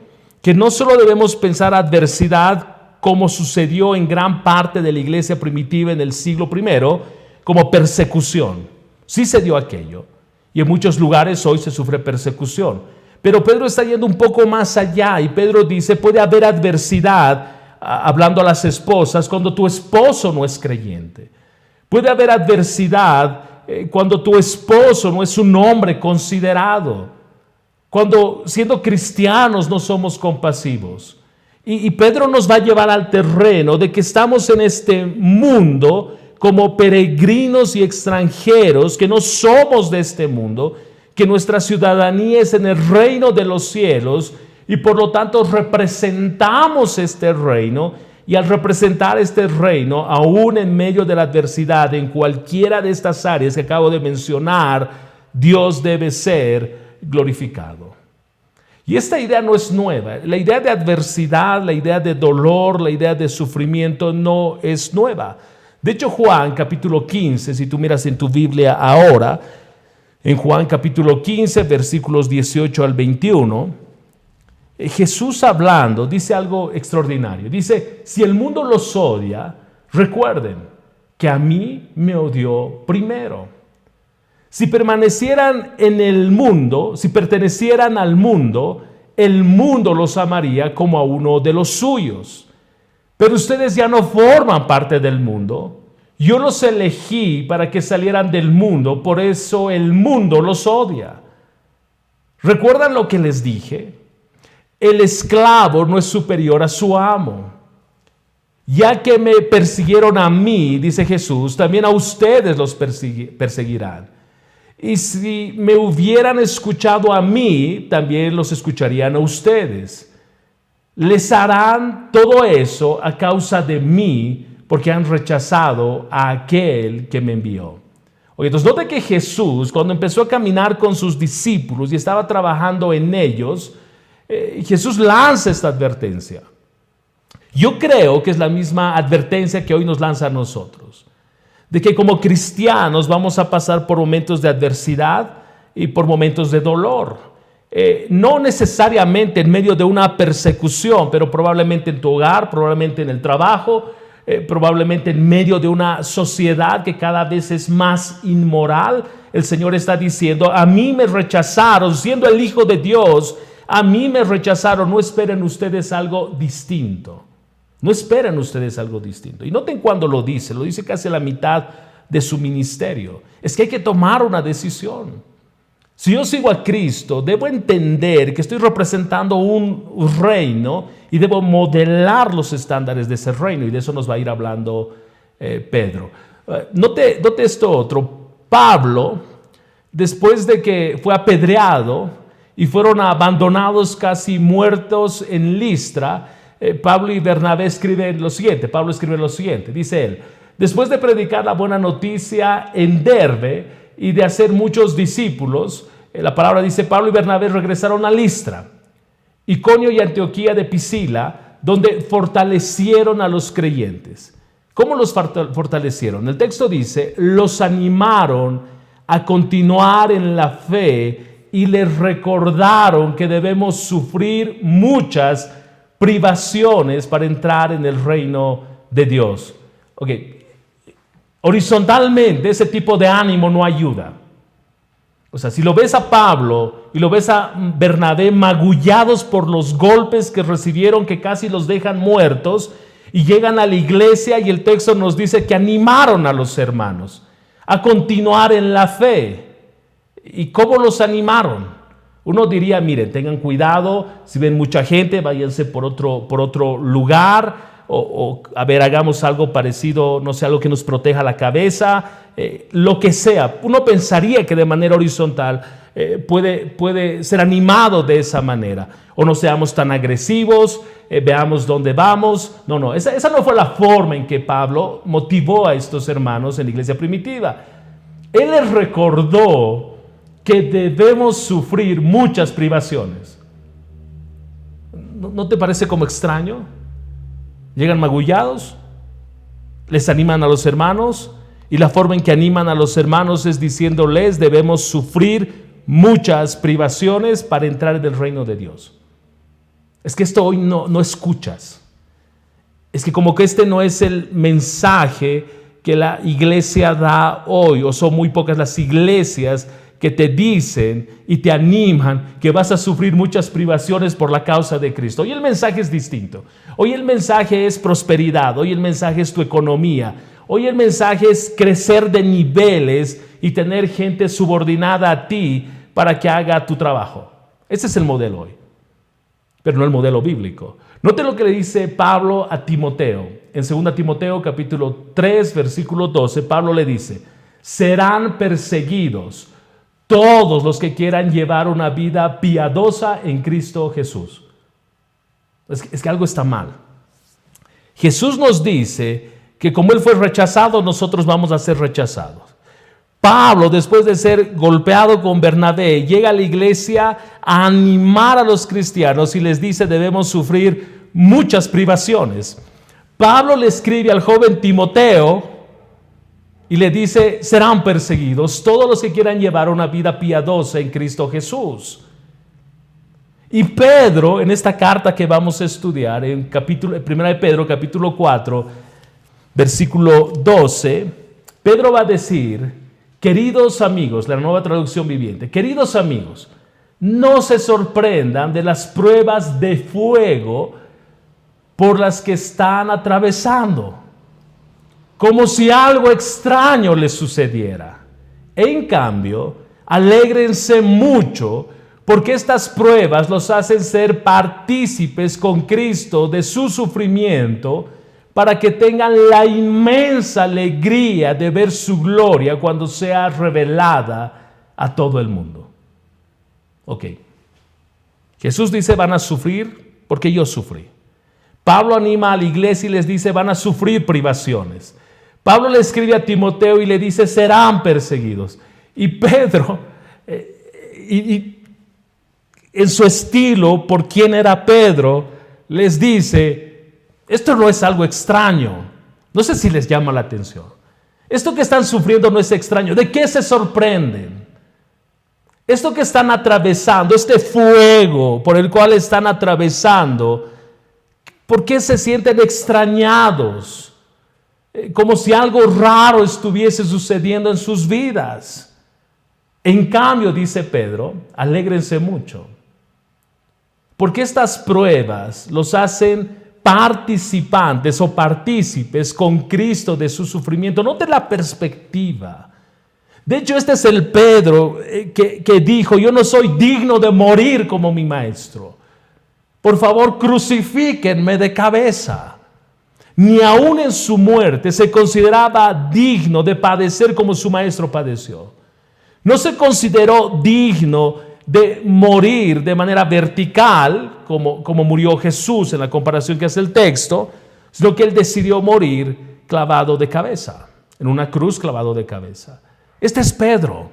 que no solo debemos pensar adversidad como sucedió en gran parte de la iglesia primitiva en el siglo I, como persecución. Sí se dio aquello. Y en muchos lugares hoy se sufre persecución. Pero Pedro está yendo un poco más allá y Pedro dice, puede haber adversidad, hablando a las esposas, cuando tu esposo no es creyente. Puede haber adversidad cuando tu esposo no es un hombre considerado. Cuando siendo cristianos no somos compasivos. Y Pedro nos va a llevar al terreno de que estamos en este mundo como peregrinos y extranjeros, que no somos de este mundo, que nuestra ciudadanía es en el reino de los cielos y por lo tanto representamos este reino, y al representar este reino, aún en medio de la adversidad, en cualquiera de estas áreas que acabo de mencionar, Dios debe ser glorificado. Y esta idea no es nueva. La idea de adversidad, la idea de dolor, la idea de sufrimiento no es nueva. De hecho, Juan capítulo 15, si tú miras en tu Biblia ahora, en Juan capítulo 15, versículos 18 al 21, Jesús hablando dice algo extraordinario. Dice, si el mundo los odia, recuerden que a mí me odió primero. Si permanecieran en el mundo, si pertenecieran al mundo, el mundo los amaría como a uno de los suyos. Pero ustedes ya no forman parte del mundo. Yo los elegí para que salieran del mundo, por eso el mundo los odia. ¿Recuerdan lo que les dije? El esclavo no es superior a su amo. Ya que me persiguieron a mí, dice Jesús, también a ustedes los perseguirán. Y si me hubieran escuchado a mí, también los escucharían a ustedes. Les harán todo eso a causa de mí, porque han rechazado a aquel que me envió. Oye, entonces note que Jesús, cuando empezó a caminar con sus discípulos y estaba trabajando en ellos, Jesús lanza esta advertencia. Yo creo que es la misma advertencia que hoy nos lanza a nosotros, de que como cristianos vamos a pasar por momentos de adversidad y por momentos de dolor. No necesariamente en medio de una persecución, pero probablemente en tu hogar, probablemente en el trabajo, probablemente en medio de una sociedad que cada vez es más inmoral. El Señor está diciendo, a mí me rechazaron siendo el Hijo de Dios, a mí me rechazaron, no esperen ustedes algo distinto. No esperen ustedes algo distinto. Y noten cuando lo dice casi a la mitad de su ministerio. Es que hay que tomar una decisión. Si yo sigo a Cristo, debo entender que estoy representando un reino y debo modelar los estándares de ese reino, y de eso nos va a ir hablando Pedro. Note esto otro. Pablo, después de que fue apedreado y fueron abandonados casi muertos en Listra, Pablo y Bernabé escriben lo siguiente. Pablo escribe lo siguiente, dice él: después de predicar la buena noticia en Derbe y de hacer muchos discípulos, la palabra dice, Pablo y Bernabé regresaron a Listra, Iconio y Antioquía de Pisila, donde fortalecieron a los creyentes. ¿Cómo los fortalecieron? El texto dice, los animaron a continuar en la fe y les recordaron que debemos sufrir muchas privaciones para entrar en el reino de Dios. Horizontalmente ese tipo de ánimo no ayuda. O sea, si lo ves a Pablo y lo ves a Bernabé magullados por los golpes que recibieron, que casi los dejan muertos, y llegan a la iglesia y el texto nos dice que animaron a los hermanos a continuar en la fe. ¿Y cómo los animaron? Uno diría, miren, tengan cuidado, si ven mucha gente, váyanse por otro lugar, o a ver, hagamos algo parecido, no sé, algo que nos proteja la cabeza, lo que sea. Uno pensaría que de manera horizontal puede ser animado de esa manera. O no seamos tan agresivos, veamos dónde vamos. No, esa no fue la forma en que Pablo motivó a estos hermanos en la iglesia primitiva. Él les recordó que debemos sufrir muchas privaciones. ¿No te parece como extraño? Llegan magullados, les animan a los hermanos, y la forma en que animan a los hermanos es diciéndoles debemos sufrir muchas privaciones para entrar en el reino de Dios. Es que esto hoy no escuchas. Es que como que este no es el mensaje que la iglesia da hoy, o son muy pocas las iglesias que te dicen y te animan que vas a sufrir muchas privaciones por la causa de Cristo. Hoy el mensaje es distinto. Hoy el mensaje es prosperidad. Hoy el mensaje es tu economía. Hoy el mensaje es crecer de niveles y tener gente subordinada a ti para que haga tu trabajo. Ese es el modelo hoy, pero no el modelo bíblico. Note lo que le dice Pablo a Timoteo. En 2 Timoteo capítulo 3, versículo 12, Pablo le dice, serán perseguidos todos los que quieran llevar una vida piadosa en Cristo Jesús. Es que algo está mal. Jesús nos dice que como Él fue rechazado, nosotros vamos a ser rechazados. Pablo, después de ser golpeado con Bernabé, llega a la iglesia a animar a los cristianos y les dice debemos sufrir muchas privaciones. Pablo le escribe al joven Timoteo y le dice, serán perseguidos todos los que quieran llevar una vida piadosa en Cristo Jesús. Y Pedro, en esta carta que vamos a estudiar, en 1 de Pedro, capítulo 4, versículo 12, Pedro va a decir, queridos amigos, la Nueva Traducción Viviente, queridos amigos, no se sorprendan de las pruebas de fuego por las que están atravesando, como si algo extraño les sucediera. En cambio, alégrense mucho porque estas pruebas los hacen ser partícipes con Cristo de su sufrimiento para que tengan la inmensa alegría de ver su gloria cuando sea revelada a todo el mundo. Jesús dice van a sufrir porque yo sufrí. Pablo anima a la iglesia y les dice van a sufrir privaciones. Pablo le escribe a Timoteo y le dice serán perseguidos. Y Pedro, en su estilo, por quién era Pedro, les dice, esto no es algo extraño. No sé si les llama la atención. Esto que están sufriendo no es extraño. ¿De qué se sorprenden? Esto que están atravesando, este fuego por el cual están atravesando, ¿por qué se sienten extrañados? Como si algo raro estuviese sucediendo en sus vidas. En cambio, dice Pedro, alégrense mucho. Porque estas pruebas los hacen participantes o partícipes con Cristo de su sufrimiento. Note la perspectiva. De hecho, este es el Pedro que dijo: yo no soy digno de morir como mi maestro. Por favor, crucifíquenme de cabeza. Ni aún en su muerte se consideraba digno de padecer como su maestro padeció. No se consideró digno de morir de manera vertical, como murió Jesús en la comparación que hace el texto, sino que él decidió morir clavado de cabeza, en una cruz clavado de cabeza. Este es Pedro.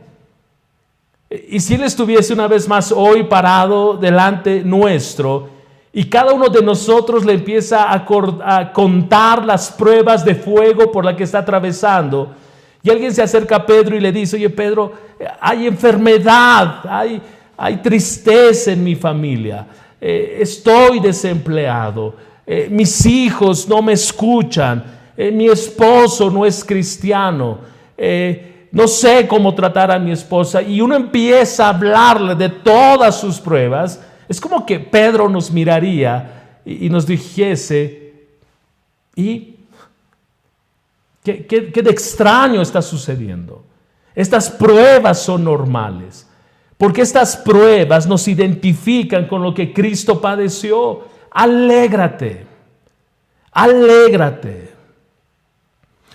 Y si él estuviese una vez más hoy parado delante nuestro, y cada uno de nosotros le empieza a contar las pruebas de fuego por las que está atravesando, y alguien se acerca a Pedro y le dice: oye, Pedro, hay enfermedad, hay tristeza en mi familia, estoy desempleado, mis hijos no me escuchan, mi esposo no es cristiano, no sé cómo tratar a mi esposa. Y uno empieza a hablarle de todas sus pruebas. Es como que Pedro nos miraría y nos dijese: ¿y qué de extraño está sucediendo? Estas pruebas son normales, porque estas pruebas nos identifican con lo que Cristo padeció. Alégrate, alégrate,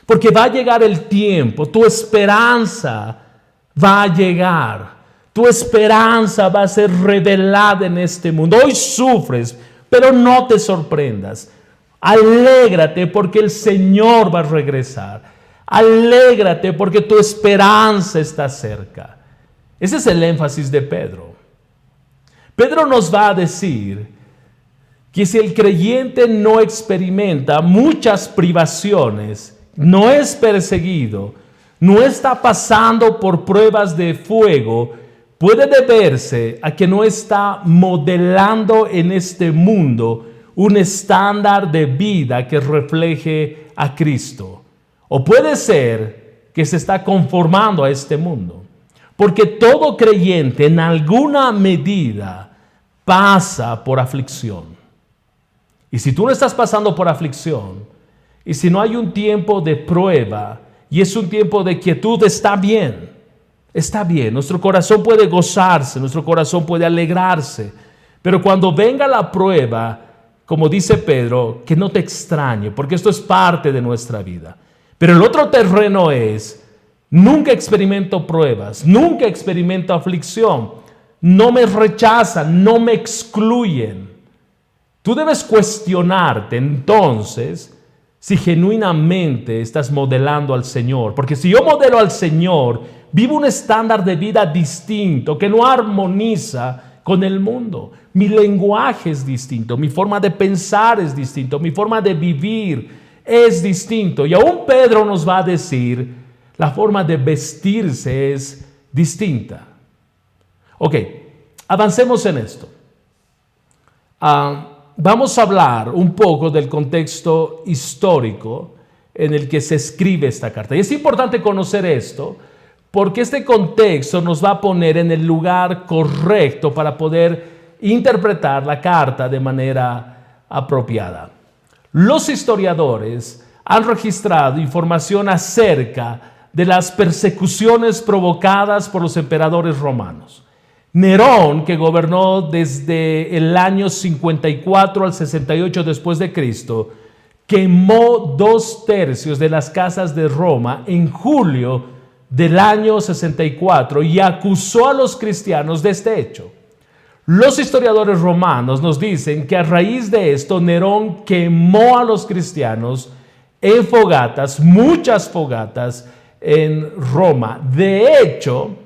porque va a llegar el tiempo, tu esperanza va a llegar. Tu esperanza va a ser revelada en este mundo. Hoy sufres, pero no te sorprendas. Alégrate porque el Señor va a regresar. Alégrate porque tu esperanza está cerca. Ese es el énfasis de Pedro. Pedro nos va a decir que si el creyente no experimenta muchas privaciones, no es perseguido, no está pasando por pruebas de fuego, puede deberse a que no está modelando en este mundo un estándar de vida que refleje a Cristo. O puede ser que se está conformando a este mundo. Porque todo creyente en alguna medida pasa por aflicción. Y si tú no estás pasando por aflicción, y si no hay un tiempo de prueba y es un tiempo de quietud, está bien. Está bien, nuestro corazón puede gozarse, nuestro corazón puede alegrarse, pero cuando venga la prueba, como dice Pedro, que no te extrañe, porque esto es parte de nuestra vida. Pero el otro terreno es: nunca experimento pruebas, nunca experimento aflicción, no me rechazan, no me excluyen. Tú debes cuestionarte entonces si genuinamente estás modelando al Señor, porque si yo modelo al Señor, vivo un estándar de vida distinto que no armoniza con el mundo. Mi lenguaje es distinto, mi forma de pensar es distinto, mi forma de vivir es distinto. Y aún Pedro nos va a decir, la forma de vestirse es distinta. Ok, avancemos en esto. Vamos a hablar un poco del contexto histórico en el que se escribe esta carta. Y es importante conocer esto, porque este contexto nos va a poner en el lugar correcto para poder interpretar la carta de manera apropiada. Los historiadores han registrado información acerca de las persecuciones provocadas por los emperadores romanos. Nerón, que gobernó desde el año 54 al 68 después de Cristo, quemó 2/3 de las casas de Roma en julio del año 64 y acusó a los cristianos de este hecho. Los historiadores romanos nos dicen que a raíz de esto Nerón quemó a los cristianos en fogatas, muchas fogatas en Roma. De hecho,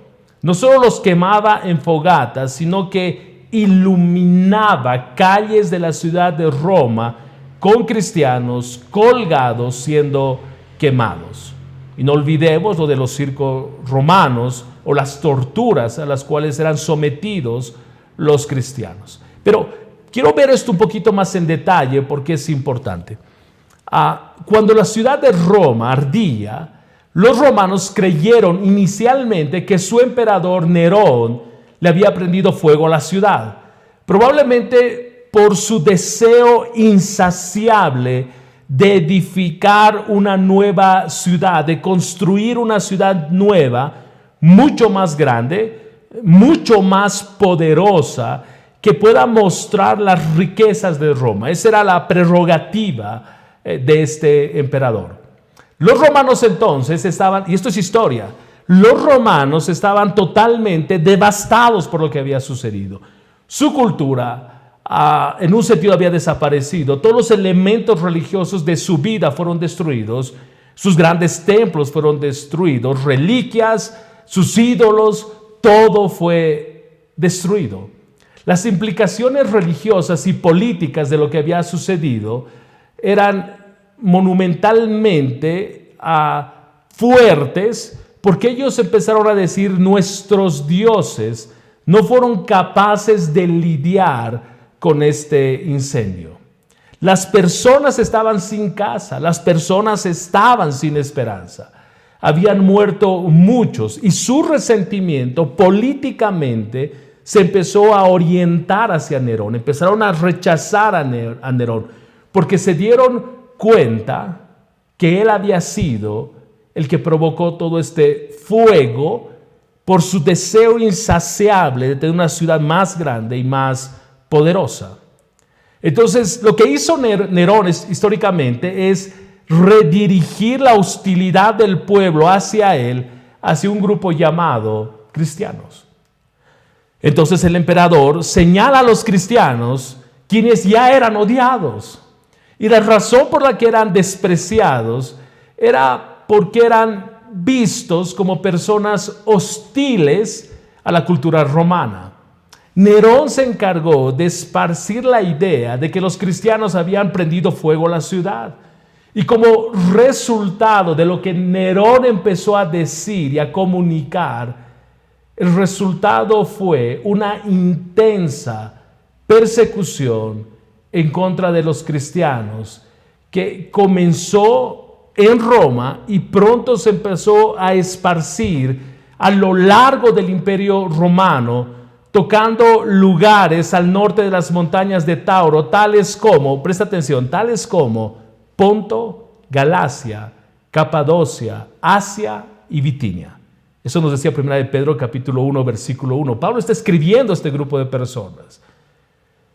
no solo los quemaba en fogatas, sino que iluminaba calles de la ciudad de Roma con cristianos colgados siendo quemados. Y no olvidemos lo de los circos romanos o las torturas a las cuales eran sometidos los cristianos. Pero quiero ver esto un poquito más en detalle porque es importante. Cuando la ciudad de Roma ardía, los romanos creyeron inicialmente que su emperador Nerón le había prendido fuego a la ciudad. probablemente por su deseo insaciable de edificar una nueva ciudad, de construir una ciudad nueva, mucho más grande, mucho más poderosa, que pueda mostrar las riquezas de Roma. Esa era la prerrogativa de este emperador. Los romanos entonces estaban, y esto es historia, los romanos estaban totalmente devastados por lo que había sucedido. Su cultura, en un sentido, había desaparecido. Todos los elementos religiosos de su vida fueron destruidos. Sus grandes templos fueron destruidos, reliquias, sus ídolos, todo fue destruido. Las implicaciones religiosas y políticas de lo que había sucedido eran monumentalmente fuertes, porque ellos empezaron a decir: nuestros dioses no fueron capaces de lidiar con este incendio. Las personas estaban sin casa, las personas estaban sin esperanza. Habían muerto muchos y su resentimiento políticamente se empezó a orientar hacia Nerón. Empezaron a rechazar a Nerón porque se dieron cuenta que él había sido el que provocó todo este fuego por su deseo insaciable de tener una ciudad más grande y más poderosa. Entonces, lo que hizo Nerón históricamente es redirigir la hostilidad del pueblo hacia él, hacia un grupo llamado cristianos. Entonces el emperador señala a los cristianos, quienes ya eran odiados, y la razón por la que eran despreciados era porque eran vistos como personas hostiles a la cultura romana. Nerón se encargó de esparcir la idea de que los cristianos habían prendido fuego a la ciudad. Y como resultado de lo que Nerón empezó a decir y a comunicar, el resultado fue una intensa persecución en contra de los cristianos que comenzó en Roma y pronto se empezó a esparcir a lo largo del Imperio Romano, tocando lugares al norte de las montañas de Tauro, tales como, presta atención, tales como Ponto, Galacia, Capadocia, Asia y Bitinia. Eso nos decía 1 de Pedro capítulo 1, versículo 1. Pablo está escribiendo a este grupo de personas.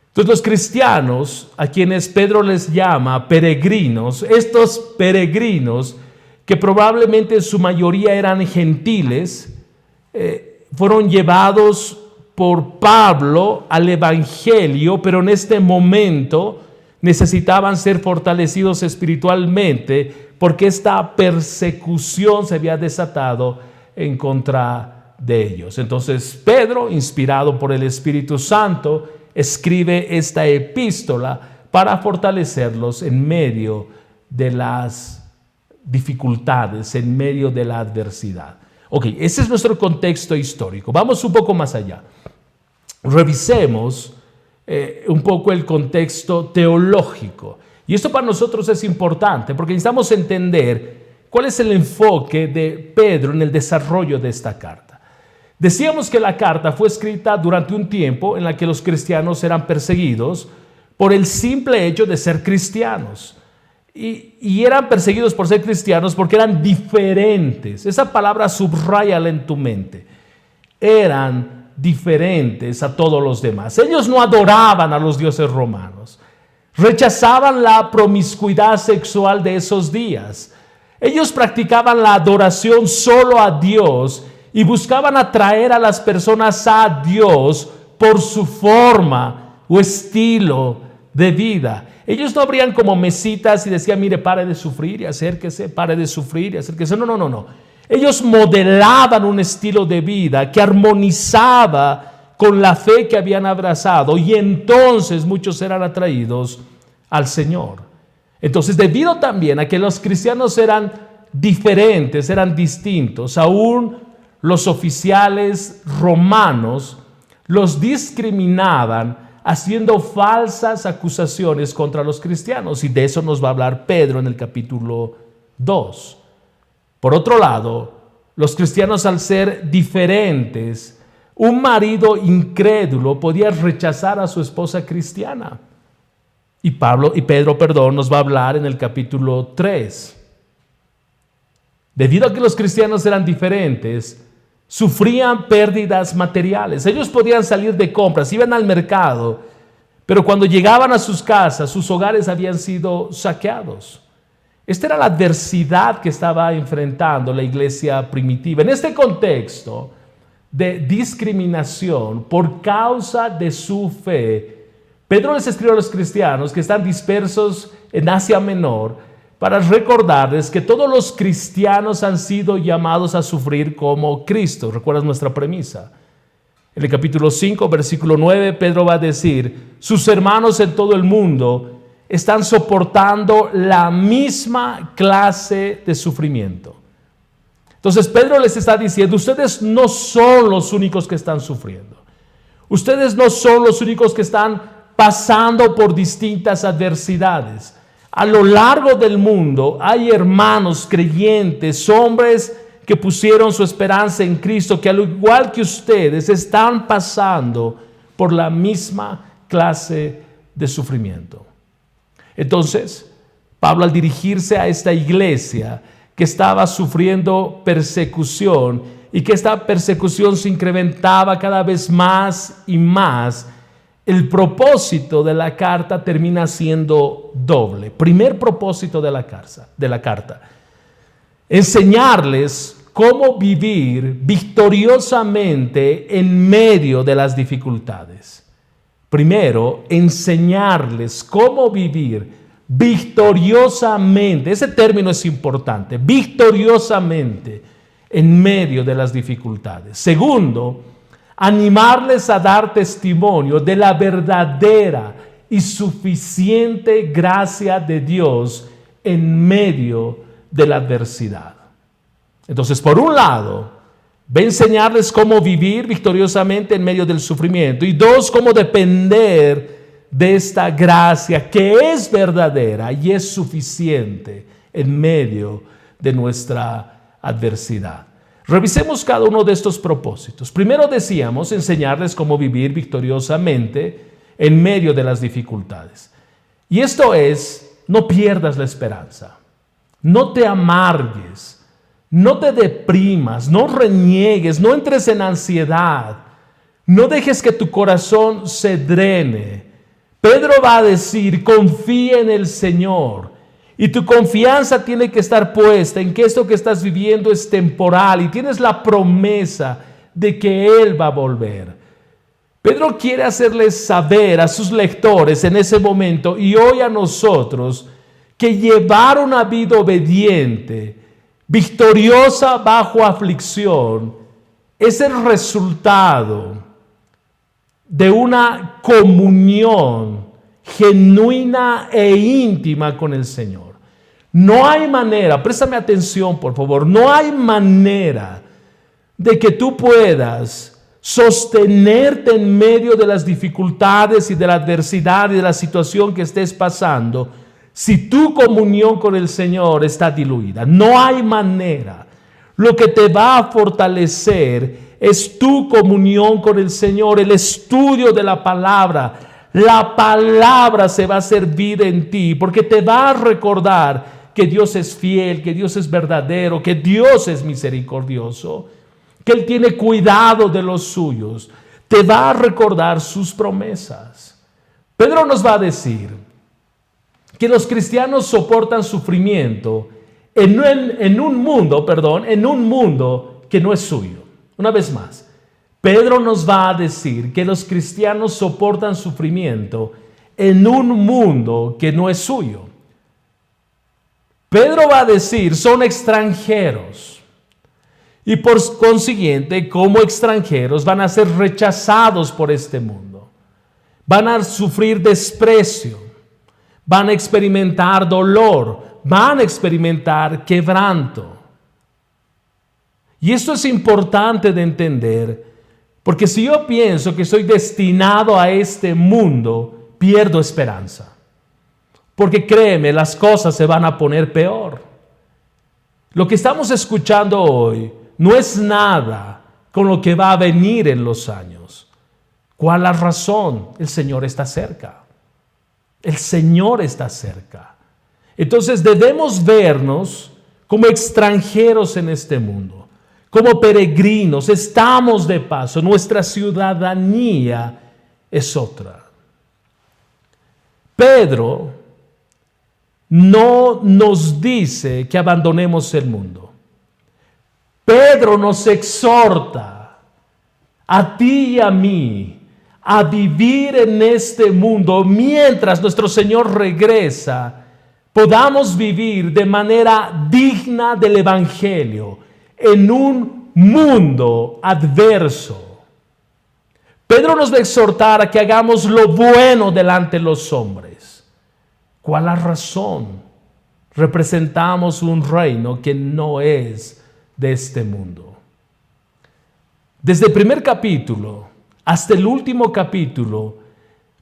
Entonces los cristianos, a quienes Pedro les llama peregrinos, estos peregrinos que probablemente en su mayoría eran gentiles, fueron llevados por Pablo al evangelio, pero en este momento necesitaban ser fortalecidos espiritualmente porque esta persecución se había desatado en contra de ellos. Entonces Pedro, inspirado por el Espíritu Santo, escribe esta epístola para fortalecerlos en medio de las dificultades, en medio de la adversidad. Ok, ese es nuestro contexto histórico. Vamos un poco más allá. Revisemos un poco el contexto teológico. Y esto para nosotros es importante porque necesitamos entender cuál es el enfoque de Pedro en el desarrollo de esta carta. Decíamos que la carta fue escrita durante un tiempo en la que los cristianos eran perseguidos por el simple hecho de ser cristianos. Y eran perseguidos por ser cristianos porque eran diferentes. Esa palabra subráyala en tu mente. Eran diferentes a todos los demás. Ellos no adoraban a los dioses romanos. Rechazaban la promiscuidad sexual de esos días. Ellos practicaban la adoración solo a Dios y buscaban atraer a las personas a Dios por su forma o estilo de vida. Ellos no abrían como mesitas y decían, mire, pare de sufrir y acérquese, pare de sufrir y acérquese. No. Ellos modelaban un estilo de vida que armonizaba con la fe que habían abrazado y entonces muchos eran atraídos al Señor. Entonces, debido también a que los cristianos eran diferentes, eran distintos, aún los oficiales romanos los discriminaban haciendo falsas acusaciones contra los cristianos, y de eso nos va a hablar Pedro en el capítulo 2. Por otro lado, los cristianos, al ser diferentes, Un marido incrédulo podía rechazar a su esposa cristiana. Y Pedro, nos va a hablar en el capítulo 3. Debido a que los cristianos eran diferentes, sufrían pérdidas materiales. Ellos podían salir de compras, iban al mercado, pero cuando llegaban a sus casas, sus hogares habían sido saqueados. Esta era la adversidad que estaba enfrentando la iglesia primitiva. En este contexto de discriminación por causa de su fe, Pedro les escribe a los cristianos que están dispersos en Asia Menor para recordarles que todos los cristianos han sido llamados a sufrir como Cristo. ¿Recuerdas nuestra premisa? En el capítulo 5, versículo 9, Pedro va a decir: sus hermanos en todo el mundo están soportando la misma clase de sufrimiento. Entonces Pedro les está diciendo: ustedes no son los únicos que están sufriendo. Ustedes no son los únicos que están pasando por distintas adversidades. A lo largo del mundo hay hermanos creyentes, hombres que pusieron su esperanza en Cristo, que al igual que ustedes están pasando por la misma clase de sufrimiento. Entonces, Pablo, al dirigirse a esta iglesia que estaba sufriendo persecución y que esta persecución se incrementaba cada vez más y más, el propósito de la carta termina siendo doble. Primer propósito de la carta: enseñarles cómo vivir victoriosamente en medio de las dificultades. Primero, enseñarles cómo vivir victoriosamente. Ese término es importante: victoriosamente en medio de las dificultades. Segundo, animarles a dar testimonio de la verdadera y suficiente gracia de Dios en medio de la adversidad. Entonces, por un lado, va a enseñarles cómo vivir victoriosamente en medio del sufrimiento, y dos, cómo depender de esta gracia que es verdadera y es suficiente en medio de nuestra adversidad. Revisemos cada uno de estos propósitos. Primero decíamos enseñarles cómo vivir victoriosamente en medio de las dificultades. Y esto es: no pierdas la esperanza, no te amargues, no te deprimas, no reniegues, no entres en ansiedad, no dejes que tu corazón se drene. Pedro va a decir: confía en el Señor. Y tu confianza tiene que estar puesta en que esto que estás viviendo es temporal y tienes la promesa de que Él va a volver. Pedro quiere hacerles saber a sus lectores en ese momento y hoy a nosotros que llevar una vida obediente, victoriosa bajo aflicción, es el resultado de una comunión genuina e íntima con el Señor. No hay manera, préstame atención por favor, no hay manera de que tú puedas sostenerte en medio de las dificultades y de la adversidad y de la situación que estés pasando si tu comunión con el Señor está diluida. No hay manera. Lo que te va a fortalecer es tu comunión con el Señor, el estudio de la palabra. La palabra se va a hacer vida en ti porque te va a recordar que Dios es fiel, que Dios es verdadero, que Dios es misericordioso, que Él tiene cuidado de los suyos. Te va a recordar sus promesas. Pedro nos va a decir que los cristianos soportan sufrimiento en un mundo que no es suyo. Una vez más, Pedro nos va a decir que los cristianos soportan sufrimiento en un mundo que no es suyo. Pedro va a decir, son extranjeros. Y por consiguiente, como extranjeros, van a ser rechazados por este mundo. Van a sufrir desprecio. Van a experimentar dolor. Van a experimentar quebranto. Y esto es importante de entender, porque si yo pienso que soy destinado a este mundo, pierdo esperanza. Porque créeme, las cosas se van a poner peor. Lo que estamos escuchando hoy no es nada con lo que va a venir en los años. ¿Cuál es la razón? El Señor está cerca. El Señor está cerca. Entonces debemos vernos como extranjeros en este mundo, como peregrinos. Estamos de paso. Nuestra ciudadanía es otra. Pedro no nos dice que abandonemos el mundo. Pedro nos exhorta a ti y a mí a vivir en este mundo mientras nuestro Señor regresa. Podamos vivir de manera digna del Evangelio en un mundo adverso. Pedro nos va a exhortar a que hagamos lo bueno delante de los hombres. ¿Cuál es la razón? Representamos un reino que no es de este mundo. Desde el primer capítulo hasta el último capítulo,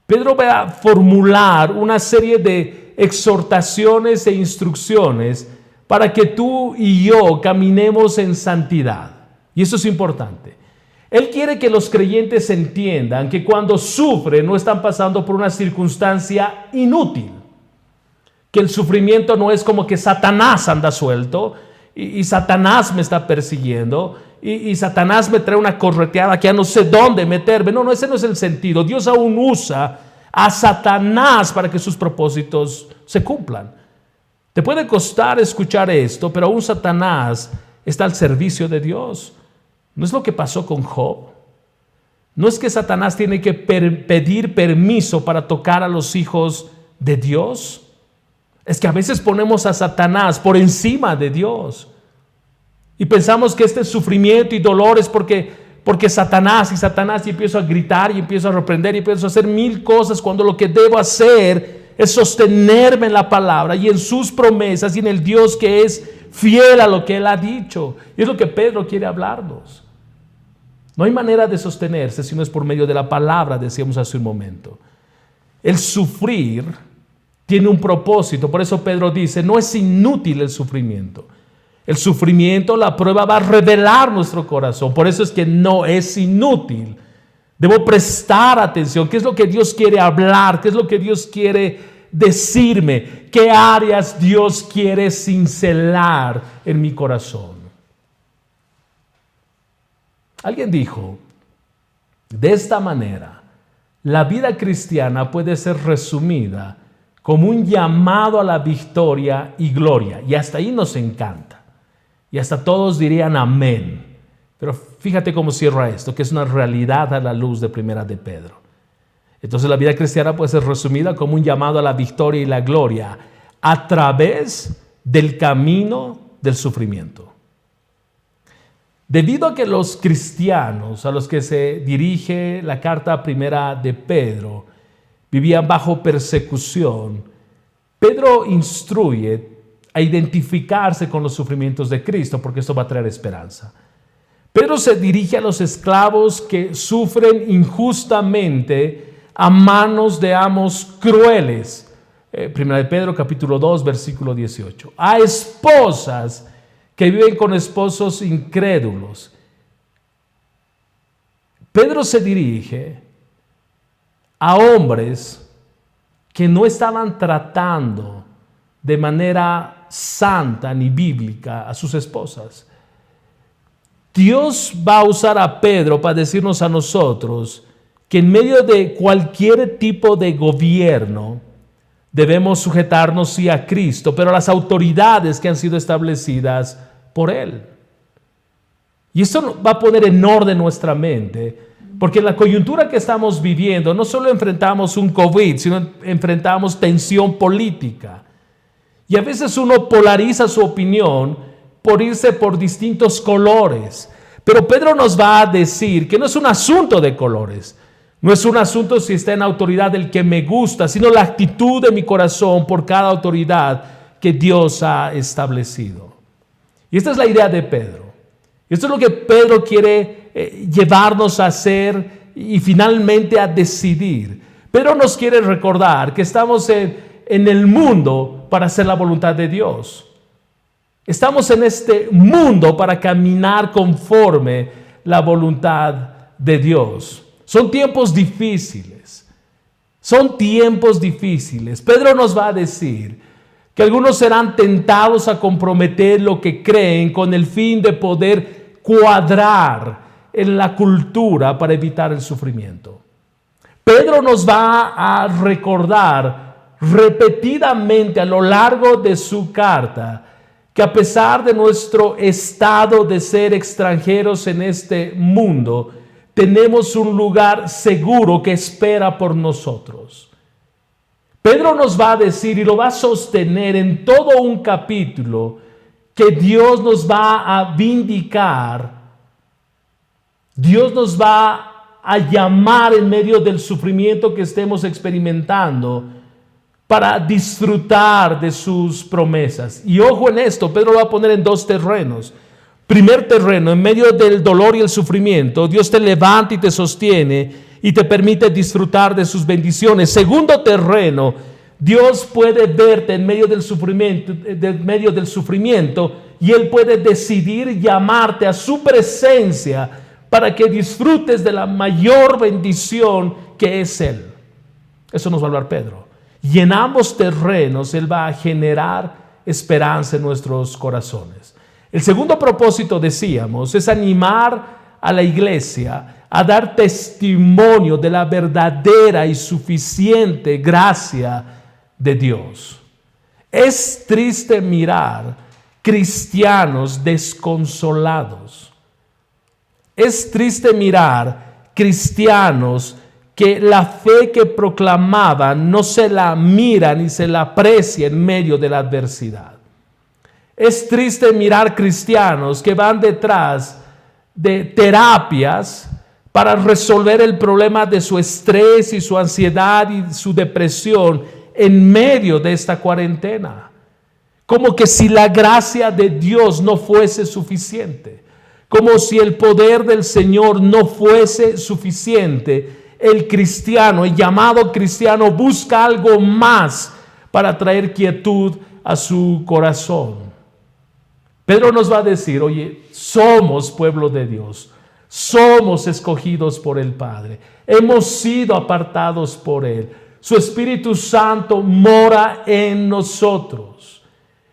Pedro va a formular una serie de exhortaciones e instrucciones para que tú y yo caminemos en santidad. Y eso es importante. Él quiere que los creyentes entiendan que cuando sufren no están pasando por una circunstancia inútil. Que el sufrimiento no es como que Satanás anda suelto y Satanás me está persiguiendo y Satanás me trae una correteada que ya no sé dónde meterme. No, ese no es el sentido. Dios aún usa a Satanás para que sus propósitos se cumplan. Te puede costar escuchar esto, pero aún Satanás está al servicio de Dios. ¿No es lo que pasó con Job? ¿No es que Satanás tiene que pedir permiso para tocar a los hijos de Dios? Es que a veces ponemos a Satanás por encima de Dios y pensamos que este sufrimiento y dolor es porque Satanás y empiezo a gritar y empiezo a reprender y empiezo a hacer mil cosas cuando lo que debo hacer es sostenerme en la palabra y en sus promesas y en el Dios que es fiel a lo que Él ha dicho. Y es lo que Pedro quiere hablarnos. No hay manera de sostenerse si no es por medio de la palabra, decíamos hace un momento. El sufrir tiene un propósito. Por eso Pedro dice, no es inútil el sufrimiento. El sufrimiento, la prueba va a revelar nuestro corazón. Por eso es que no es inútil. Debo prestar atención. ¿Qué es lo que Dios quiere hablar? ¿Qué es lo que Dios quiere decirme? ¿Qué áreas Dios quiere cincelar en mi corazón? Alguien dijo, de esta manera, la vida cristiana puede ser resumida como un llamado a la victoria y gloria. Y hasta ahí nos encanta. Y hasta todos dirían amén. Pero fíjate cómo cierra esto, que es una realidad a la luz de Primera de Pedro. Entonces la vida cristiana puede ser resumida como un llamado a la victoria y la gloria a través del camino del sufrimiento. Debido a que los cristianos a los que se dirige la carta primera de Pedro vivían bajo persecución, Pedro instruye a identificarse con los sufrimientos de Cristo, porque esto va a traer esperanza. Pedro se dirige a los esclavos que sufren injustamente a manos de amos crueles. Primera de Pedro, capítulo 2, versículo 18. A esposas que viven con esposos incrédulos. Pedro se dirige a hombres que no estaban tratando de manera santa ni bíblica a sus esposas. Dios va a usar a Pedro para decirnos a nosotros que en medio de cualquier tipo de gobierno debemos sujetarnos sí a Cristo, pero a las autoridades que han sido establecidas por Él. Y esto va a poner en orden nuestra mente, porque en la coyuntura que estamos viviendo no solo enfrentamos un COVID, sino enfrentamos tensión política. Y a veces uno polariza su opinión por irse por distintos colores. Pero Pedro nos va a decir que no es un asunto de colores. No es un asunto si está en autoridad el que me gusta, sino la actitud de mi corazón por cada autoridad que Dios ha establecido. Y esta es la idea de Pedro. Esto es lo que Pedro quiere llevarnos a hacer y finalmente a decidir. Pedro nos quiere recordar que estamos en el mundo para hacer la voluntad de Dios. Estamos en este mundo para caminar conforme la voluntad de Dios. Son tiempos difíciles. Son tiempos difíciles. Pedro nos va a decir que algunos serán tentados a comprometer lo que creen con el fin de poder cuadrar en la cultura para evitar el sufrimiento. Pedro nos va a recordar repetidamente a lo largo de su carta que a pesar de nuestro estado de ser extranjeros en este mundo, tenemos un lugar seguro que espera por nosotros. Pedro nos va a decir y lo va a sostener en todo un capítulo que Dios nos va a vindicar, Dios nos va a llamar en medio del sufrimiento que estemos experimentando para disfrutar de sus promesas. Y ojo en esto, Pedro lo va a poner en dos terrenos. Primer terreno, en medio del dolor y el sufrimiento, Dios te levanta y te sostiene y te permite disfrutar de sus bendiciones. Segundo terreno, Dios puede verte en medio del sufrimiento, y Él puede decidir llamarte a su presencia para que disfrutes de la mayor bendición que es Él. Eso nos va a hablar Pedro. Y en ambos terrenos Él va a generar esperanza en nuestros corazones. El segundo propósito, decíamos, es animar a la iglesia a dar testimonio de la verdadera y suficiente gracia de Dios. Es triste mirar cristianos desconsolados. Es triste mirar cristianos que la fe que proclamaban no se la mira ni se la aprecia en medio de la adversidad. Es triste mirar cristianos que van detrás de terapias para resolver el problema de su estrés y su ansiedad y su depresión en medio de esta cuarentena. Como que si la gracia de Dios no fuese suficiente. Como si el poder del Señor no fuese suficiente. El cristiano, el llamado cristiano, busca algo más para traer quietud a su corazón. Pedro nos va a decir, oye, somos pueblo de Dios, somos escogidos por el Padre, hemos sido apartados por Él, su Espíritu Santo mora en nosotros.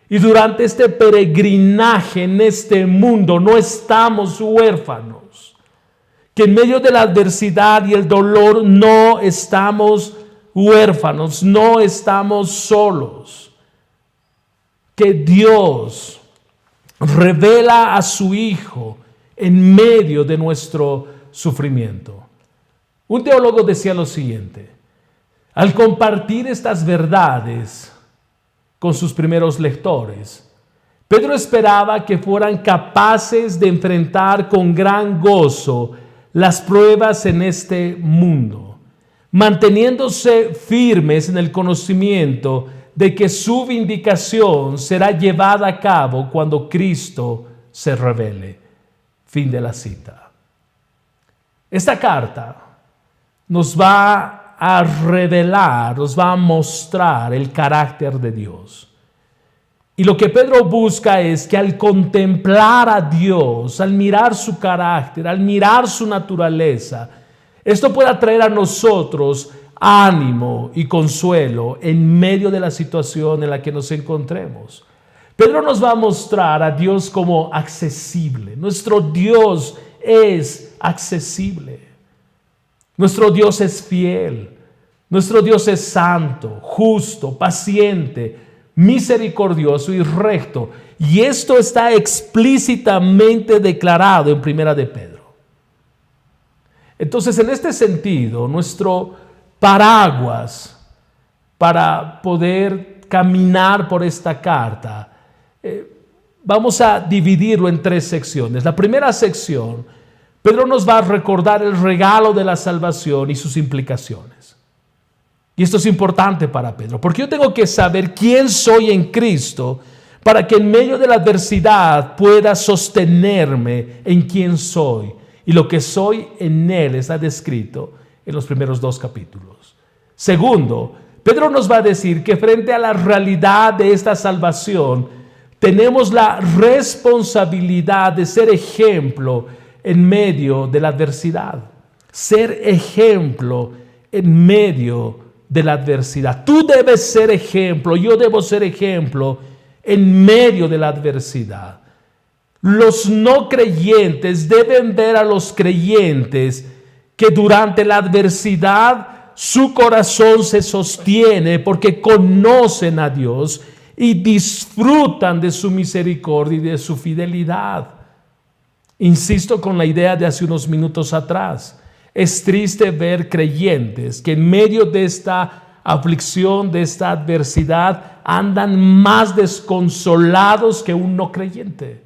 Y durante este peregrinaje en este mundo no estamos huérfanos, que en medio de la adversidad y el dolor no estamos huérfanos, no estamos solos, que Dios revela a su Hijo en medio de nuestro sufrimiento. Un teólogo decía lo siguiente: al compartir estas verdades con sus primeros lectores, Pedro esperaba que fueran capaces de enfrentar con gran gozo las pruebas en este mundo, manteniéndose firmes en el conocimiento de que su vindicación será llevada a cabo cuando Cristo se revele. Fin de la cita. Esta carta nos va a revelar, nos va a mostrar el carácter de Dios. Y lo que Pedro busca es que al contemplar a Dios, al mirar su carácter, al mirar su naturaleza, esto pueda traer a nosotros ánimo y consuelo en medio de la situación en la que nos encontremos. Pedro nos va a mostrar a Dios como accesible. Nuestro Dios es accesible. Nuestro Dios es fiel. Nuestro Dios es santo, justo, paciente, misericordioso y recto. Y esto está explícitamente declarado en Primera de Pedro. Entonces, en este sentido, nuestro paraguas para poder caminar por esta carta, vamos a dividirlo en tres secciones. La primera sección, Pedro nos va a recordar el regalo de la salvación y sus implicaciones. Y esto es importante para Pedro, porque yo tengo que saber quién soy en Cristo para que en medio de la adversidad pueda sostenerme en quién soy. Y lo que soy en Él está descrito en los primeros 2 capítulos. Segundo, Pedro nos va a decir que frente a la realidad de esta salvación, tenemos la responsabilidad de ser ejemplo en medio de la adversidad. Ser ejemplo en medio de la adversidad. Tú debes ser ejemplo, yo debo ser ejemplo en medio de la adversidad. Los no creyentes deben ver a los creyentes que durante la adversidad su corazón se sostiene porque conocen a Dios y disfrutan de su misericordia y de su fidelidad. Insisto con la idea de hace unos minutos atrás. Es triste ver creyentes que en medio de esta aflicción, de esta adversidad, andan más desconsolados que un no creyente.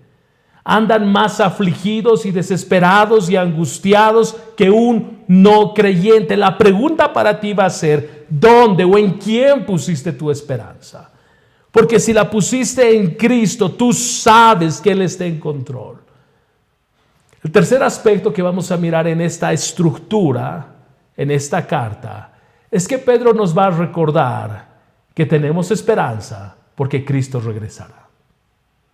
Andan más afligidos y desesperados y angustiados que un no creyente. La pregunta para ti va a ser, ¿dónde o en quién pusiste tu esperanza? Porque si la pusiste en Cristo, tú sabes que Él está en control. El tercer aspecto que vamos a mirar en esta estructura, en esta carta, es que Pedro nos va a recordar que tenemos esperanza porque Cristo regresará.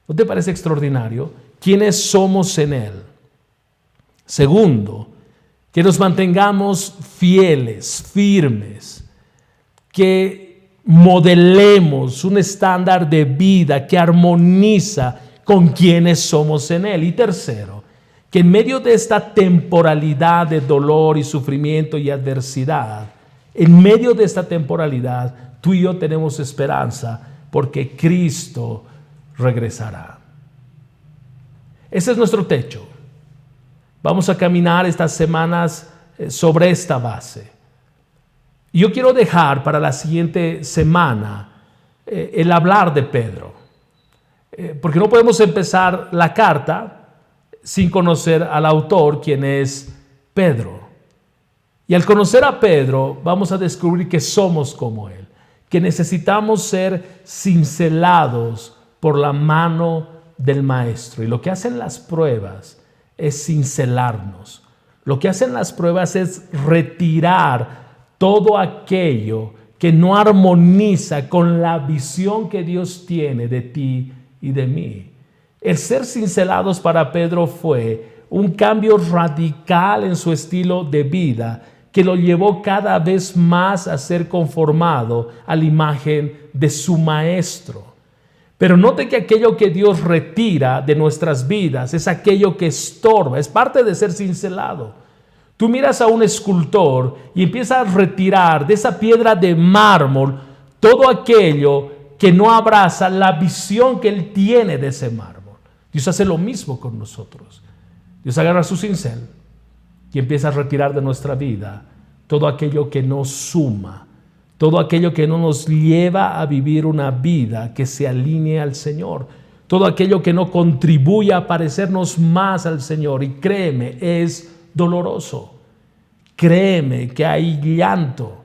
¿No te parece extraordinario? ¿Quiénes somos en Él? Segundo, que nos mantengamos fieles, firmes, que modelemos un estándar de vida que armoniza con quienes somos en Él. Y tercero, que en medio de esta temporalidad de dolor y sufrimiento y adversidad, en medio de esta temporalidad, tú y yo tenemos esperanza porque Cristo regresará. Ese es nuestro techo. Vamos a caminar estas semanas sobre esta base. Yo quiero dejar para la siguiente semana el hablar de Pedro, porque no podemos empezar la carta sin conocer al autor, quien es Pedro. Y al conocer a Pedro, vamos a descubrir que somos como él, que necesitamos ser cincelados por la mano del Maestro. Y lo que hacen las pruebas es cincelarnos. Lo que hacen las pruebas es retirar todo aquello que no armoniza con la visión que Dios tiene de ti y de mí. El ser cincelados para Pedro fue un cambio radical en su estilo de vida que lo llevó cada vez más a ser conformado a la imagen de su Maestro. Pero note que aquello que Dios retira de nuestras vidas es aquello que estorba, es parte de ser cincelado. Tú miras a un escultor y empiezas a retirar de esa piedra de mármol todo aquello que no abraza la visión que él tiene de ese mármol. Dios hace lo mismo con nosotros. Dios agarra su cincel y empieza a retirar de nuestra vida todo aquello que no suma, todo aquello que no nos lleva a vivir una vida que se alinee al Señor, todo aquello que no contribuye a parecernos más al Señor. Y créeme, es doloroso. Créeme que hay llanto,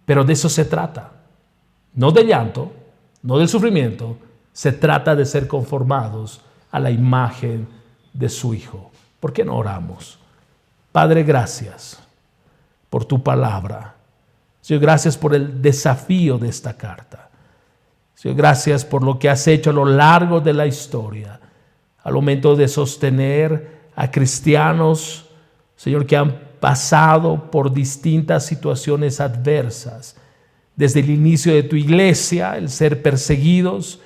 pero de eso se trata. No de llanto, no del sufrimiento, se trata de ser conformados a la imagen de su Hijo. ¿Por qué no oramos? Padre, gracias por tu palabra. Señor, gracias por el desafío de esta carta. Señor, gracias por lo que has hecho a lo largo de la historia, al momento de sostener a cristianos, Señor, que han pasado por distintas situaciones adversas. Desde el inicio de tu iglesia, el ser perseguidos,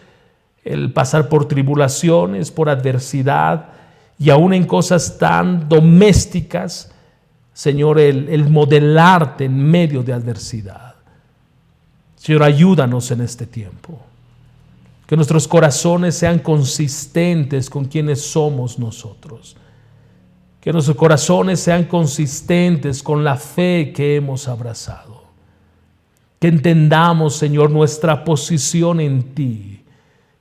el pasar por tribulaciones, por adversidad, y aún en cosas tan domésticas, Señor, el modelarte en medio de adversidad. Señor, ayúdanos en este tiempo. Que nuestros corazones sean consistentes con quienes somos nosotros. Que nuestros corazones sean consistentes con la fe que hemos abrazado. Que entendamos, Señor, nuestra posición en ti.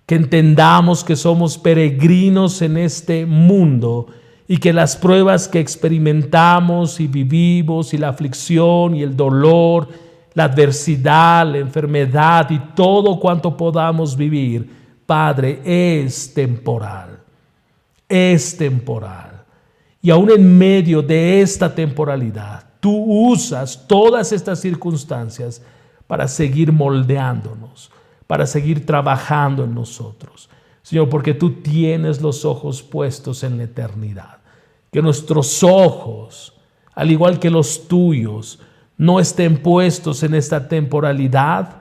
Que entendamos que somos peregrinos en este mundo y que las pruebas que experimentamos y vivimos y la aflicción y el dolor, la adversidad, la enfermedad y todo cuanto podamos vivir, Padre, es temporal. Es temporal. Y aún en medio de esta temporalidad, tú usas todas estas circunstancias para seguir moldeándonos, para seguir trabajando en nosotros. Señor, porque tú tienes los ojos puestos en la eternidad. que nuestros ojos, al igual que los tuyos, no estén puestos en esta temporalidad,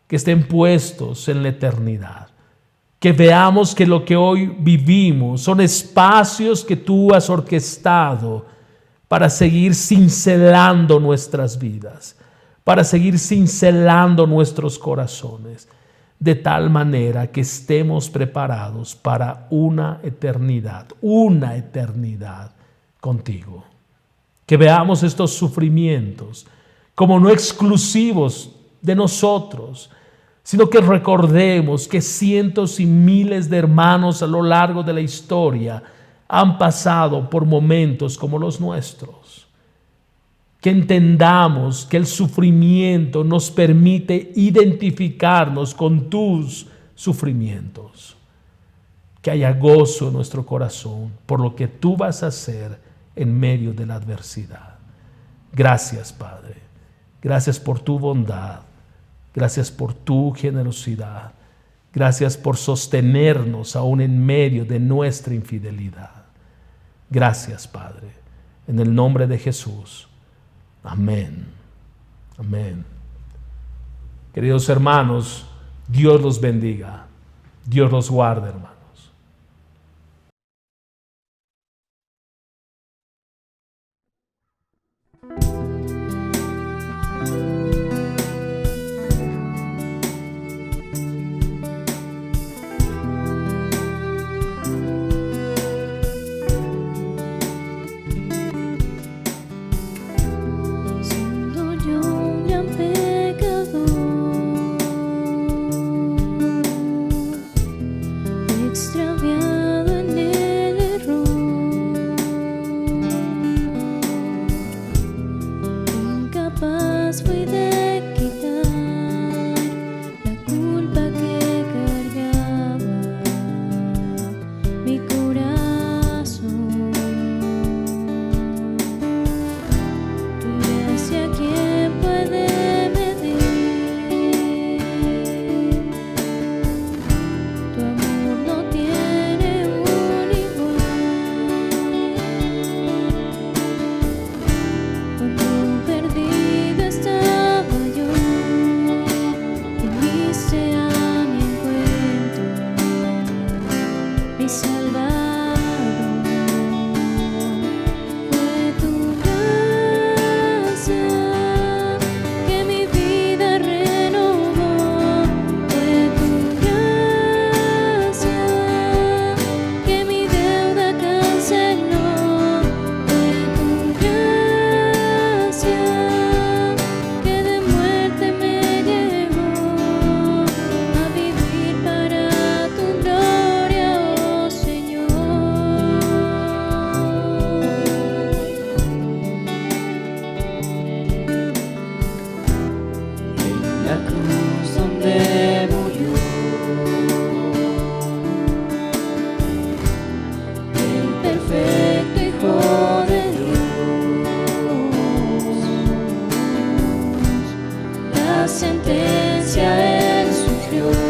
que estén puestos en la eternidad. Que veamos que lo que hoy vivimos son espacios que tú has orquestado para seguir cincelando nuestras vidas, para seguir cincelando nuestros corazones, de tal manera que estemos preparados para una eternidad contigo. Que veamos estos sufrimientos como no exclusivos de nosotros, sino que recordemos que cientos y miles de hermanos a lo largo de la historia han pasado por momentos como los nuestros. Que entendamos que el sufrimiento nos permite identificarnos con tus sufrimientos. Que haya gozo en nuestro corazón por lo que tú vas a hacer en medio de la adversidad. Gracias, Padre. Gracias por tu bondad. Gracias por tu generosidad. Gracias por sostenernos aún en medio de nuestra infidelidad. Gracias, Padre. En el nombre de Jesús. Amén. Amén. Queridos hermanos, Dios los bendiga. Dios los guarde, hermanos. Siendo yo un gran pecador, extraviado en el error, incapaz fui de quitar la culpa que cargaba mi corazón. Tu gracia, ¿quién puede medir? Tu amor no tiene un igual. Cuando perdido estaba yo, viniste a mi encuentro, mi Salvador. Fue tu gracia que mi vida renovó. Fue tu gracia que mi deuda canceló. Fue tu gracia que de muerte me llevó a vivir para tu gloria, oh Señor. En la cruz donde murió el perfecto Hijo de Dios, la sentencia Él sufrió.